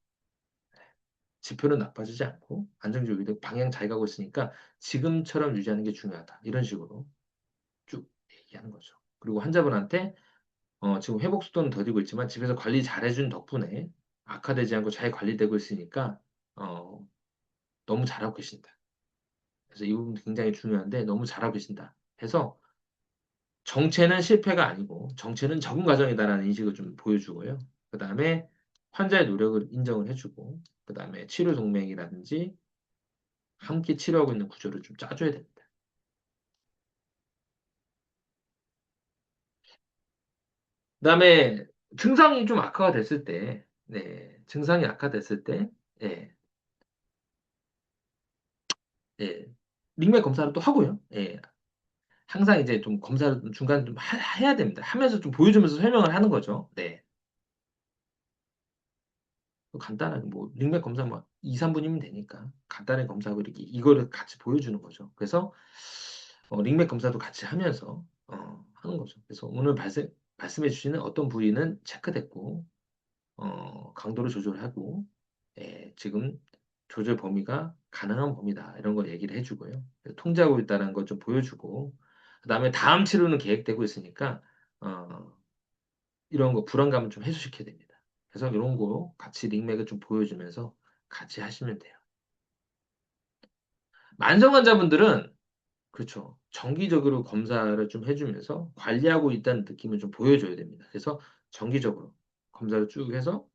지표는 나빠지지 않고 안정적이고 오히려 방향 잘 가고 있으니까 지금처럼 유지하는 게 중요하다. 이런 식으로 쭉 얘기하는 거죠. 그리고 환자분한테 지금 회복 속도는 더디고 있지만 집에서 관리 잘해준 덕분에 악화되지 않고 잘 관리되고 있으니까 어, 너무 잘하고 계신다. 그래서 이 부분 굉장히 중요한데 너무 잘하고 계신다. 해서 정체는 실패가 아니고 정체는 적응 과정이다라는 인식을 좀 보여주고요. 그 다음에 환자의 노력을 인정을 해주고 그 다음에 치료 동맹이라든지 함께 치료하고 있는 구조를 좀 짜줘야 됩니다. 그 다음에 증상이 좀 악화가 됐을 때, 네, 증상이 악화됐을 때, 예, 예, 링맥 검사를 또 하고요. 예, 항상 이제 좀 검사를 중간에 좀 해야 됩니다. 하면서 좀 보여주면서 설명을 하는 거죠. 네. 간단하게 뭐 링맥 검사 뭐 2, 3분이면 되니까 간단하게 검사하고 이렇게 이거를 같이 보여주는 거죠. 그래서 링맥 검사도 같이 하면서 하는 거죠. 그래서 오늘 말씀해 주시는 어떤 부위는 체크됐고 강도를 조절하고 지금 조절 범위가 가능한 범위다 이런 걸 얘기를 해주고요. 통제하고 있다는 걸 좀 보여주고 그다음에 다음 치료는 계획되고 있으니까 어, 이런 거 불안감을 좀 해소시켜야 됩니다. 그래서 이런 거 같이 링맥을 좀 보여주면서 같이 하시면 돼요. 만성 환자분들은 그렇죠. 정기적으로 검사를 좀 해주면서 관리하고 있다는 느낌을 좀 보여줘야 됩니다. 그래서 정기적으로 검사를 쭉 해서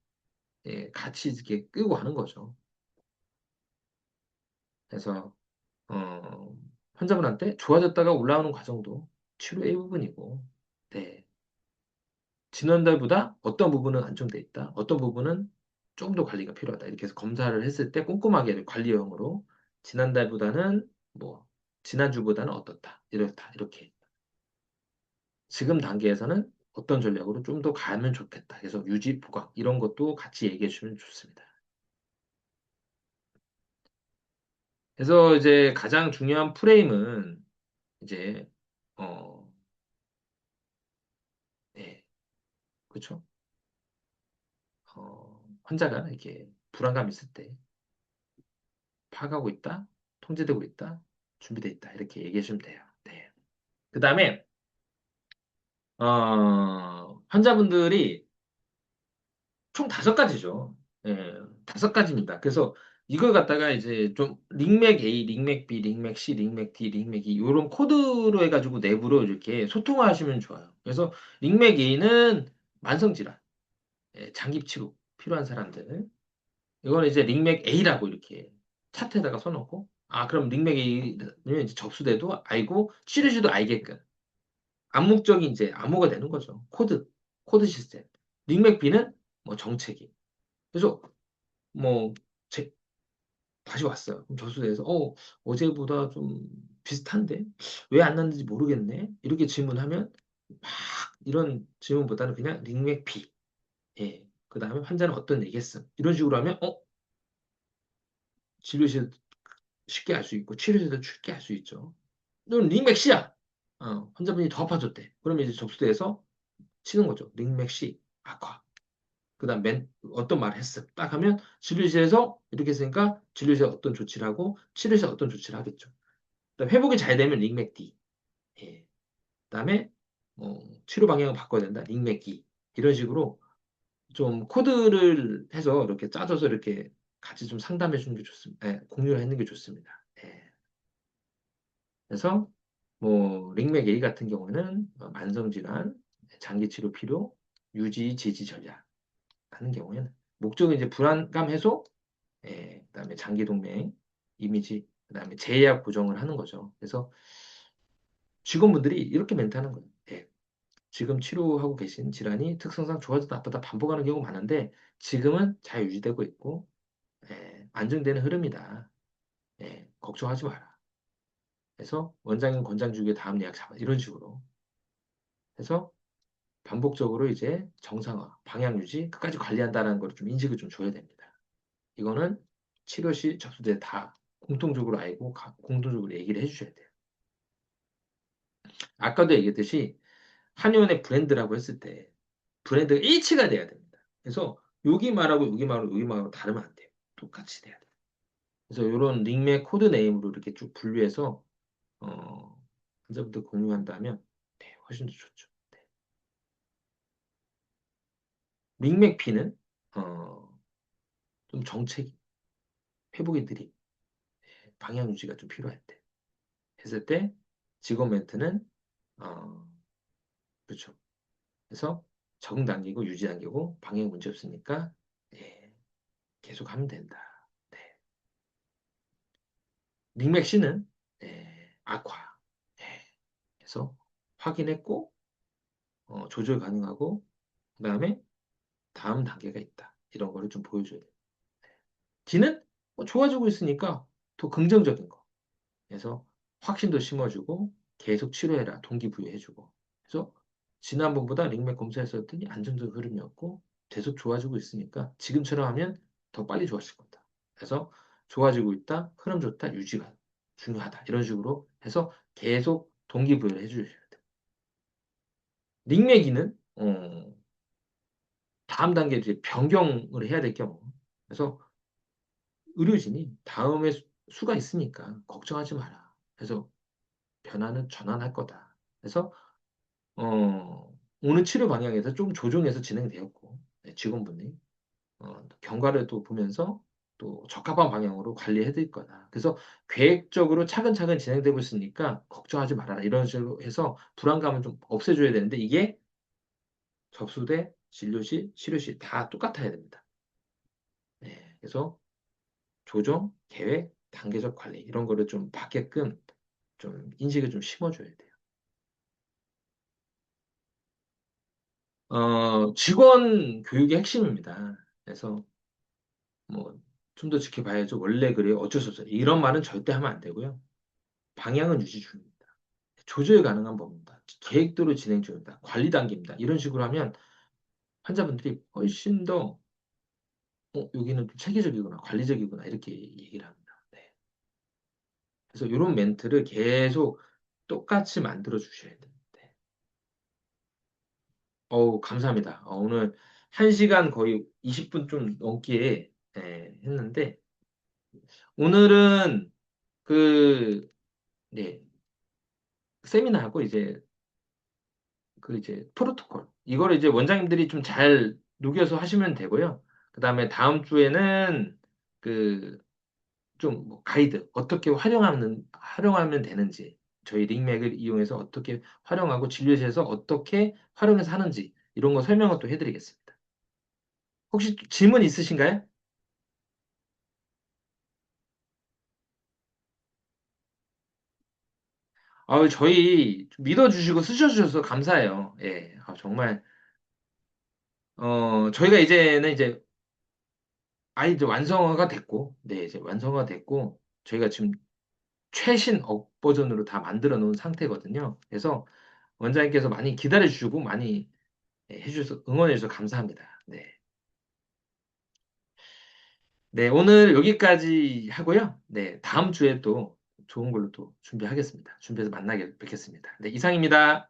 같이 이렇게 끄고 하는 거죠. 그래서 어, 환자분한테 좋아졌다가 올라오는 과정도 치료의 일부분이고, 네. 지난달보다 어떤 부분은 안정돼 있다. 어떤 부분은 좀 더 관리가 필요하다. 이렇게 해서 검사를 했을 때 꼼꼼하게 관리형으로 지난달보다는 뭐 지난주보다는 어떻다. 이렇다. 이렇게 지금 단계에서는 어떤 전략으로 좀 더 가면 좋겠다. 그래서 유지 보강 이런 것도 같이 얘기해 주면 좋습니다. 그래서 이제 가장 중요한 프레임은 이제 어, 네, 그렇죠. 환자가 이렇게 불안감 있을 때 파악하고 있다, 통제되고 있다, 준비돼 있다 이렇게 얘기해 주면 돼요. 네. 그 다음에 환자분들이 총 5가지죠. 예, 5가지입니다. 그래서 이걸 갖다가 이제 좀 링맥 A, 링맥 B, 링맥 C, 링맥 D, 링맥 E 이런 코드로 해가지고 내부로 이렇게 소통하시면 좋아요. 그래서 링맥 A는 만성질환, 장기 치료 필요한 사람들. 이거는 이제 링맥 A라고 이렇게 차트에다가 써놓고, 그럼 링맥 A는 이제 접수돼도 알고, 치료시도 알게끔. 암묵적인 이제 암호가 되는 거죠. 코드 시스템. 링맥 B는 뭐 정체기. 그래서 뭐, 제, 다시 왔어요. 그럼 접수돼서, 어제보다 좀 비슷한데? 왜 안 났는지 모르겠네? 이렇게 질문하면, 막, 이런 질문보다는 그냥 링맥 B. 예. 그 다음에 환자는 어떤 얘기했음. 이런 식으로 하면, 진료실 쉽게 알 수 있고 치료제도 쉽게 알 수 있죠. 이건 링맥시야. 환자분이 더 아파졌대. 그러면 이제 접수돼서 치는 거죠. 링맥시 악화. 그다음 어떤 말 했어. 딱 하면 진료실에서 이렇게 했으니까 진료실에 어떤 조치를 하고 치료실에 어떤 조치를 하겠죠. 그다음 회복이 잘 되면 링맥 D. 예. 그다음에 치료 방향을 바꿔야 된다. 링맥 E. 이런 식으로 좀 코드를 해서 이렇게 짜줘서 이렇게 같이 좀 상담해 주는 게 좋습니다. 공유를 하는 게 좋습니다. 예. 그래서 뭐 링맥 A 같은 경우는 만성 질환, 장기 치료 필요, 유지 지지 전략 하는 경우에는 목적은 이제 불안감 해소, 그다음에 장기 동맹, 이미지, 그다음에 제약 보정을 하는 거죠. 그래서 직원분들이 이렇게 멘트하는 거예요. 지금 치료하고 계신 질환이 특성상 좋아졌다 나쁘다 반복하는 경우가 많은데 지금은 잘 유지되고 있고 안정되는 흐름이다. 걱정하지 마라. 그래서 원장님 권장 주기에 다음 예약 잡아 이런 식으로 해서 반복적으로 이제 정상화, 방향 유지, 끝까지 관리한다는 걸 좀 인식을 좀 줘야 됩니다. 이거는 치료 시 접수대 다 공통적으로 알고 공통적으로 얘기를 해주셔야 돼요. 아까도 얘기했듯이 한의원의 브랜드라고 했을 때 브랜드가 일치가 돼야 됩니다. 그래서 여기 말하고 여기 말하고 여기 말하고 다르면 안 돼요. 똑같이 돼야 돼요. 그래서 이런 링맥 코드 네임으로 이렇게 쭉 분류해서 어, 환자분들 공유한다면 네, 훨씬 더 좋죠. 네. 링맥 피는 좀 정책이 회복이 느린 방향 유지가 좀 필요할 때 했을 때 직업 멘트는 어, 그렇죠. 그래서 적응 단계고 유지 단계고 방향 문제 없으니까 예, 계속 하면 된다. 네. 링맥 씨는 악화. 예, 그래서 확인했고 조절 가능하고 그다음에 다음 단계가 있다. 이런 거를 좀 보여줘야 돼요. D는 좋아지고 있으니까 더 긍정적인 거. 그래서 확신도 심어주고 계속 치료해라. 동기부여해주고. 그래서 지난번보다 링맥 검사했었더니 안정적 흐름이었고 계속 좋아지고 있으니까 지금처럼 하면 더 빨리 좋아질 거다. 그래서 좋아지고 있다. 흐름 좋다. 유지가 중요하다. 이런 식으로 해서 계속 동기부여를 해주셔야 돼요. 링맥이는 다음 단계 이제 변경을 해야 될 경우. 그래서 의료진이 다음에 수가 있으니까 걱정하지 마라. 그래서 변화는 전환할 거다. 그래서 오늘 치료 방향에서 좀 조정해서 진행되었고 네, 직원분이 경과를 또 보면서 또 적합한 방향으로 관리해 드릴 거다. 그래서 계획적으로 차근차근 진행되고 있으니까 걱정하지 말아라. 이런 식으로 해서 불안감을 좀 없애줘야 되는데 이게 접수대, 진료실, 치료실 다 똑같아야 됩니다. 네, 그래서 조정, 계획, 단계적 관리 이런 거를 좀 받게끔 좀 인식을 좀 심어줘야 돼요. 직원 교육이 핵심입니다. 그래서 뭐 좀 더 지켜봐야죠. 원래 그래요. 어쩔 수 없어요. 이런 말은 절대 하면 안 되고요. 방향은 유지 중입니다. 조절 가능한 법입니다. 계획대로 진행 중입니다. 관리 단계입니다. 이런 식으로 하면 환자분들이 훨씬 더 여기는 좀 체계적이구나, 관리적이구나 이렇게 얘기를 합니다. 네. 그래서 이런 멘트를 계속 똑같이 만들어 주셔야 돼요. 네. 감사합니다. 오늘 1시간 거의 20분 좀 넘게 했는데 오늘은 그 네, 세미나하고 이제 프로토콜 이거를 이제 원장님들이 좀 잘 녹여서 하시면 되고요. 그다음에 다음 주에는 그 좀 뭐 가이드 어떻게 활용하면 되는지 저희 링맥을 이용해서 어떻게 활용하고 진료실에서 어떻게 활용해서 하는지 이런 거 설명을 또 해드리겠습니다. 혹시 또 질문 있으신가요? 저희 좀 믿어주시고 쓰셔주셔서 감사해요. 예, 정말 저희가 이제 이제 완성화가 됐고, 네, 이제 완성화가 됐고, 저희가 지금 최신 업 버전으로 다 만들어 놓은 상태거든요. 그래서 원장님께서 많이 기다려 주시고 많이 해주셔서 응원해 주셔서 감사합니다. 네. 네, 오늘 여기까지 하고요. 네, 다음 주에 또 좋은 걸로 또 준비하겠습니다. 준비해서 만나게 뵙겠습니다. 네, 이상입니다.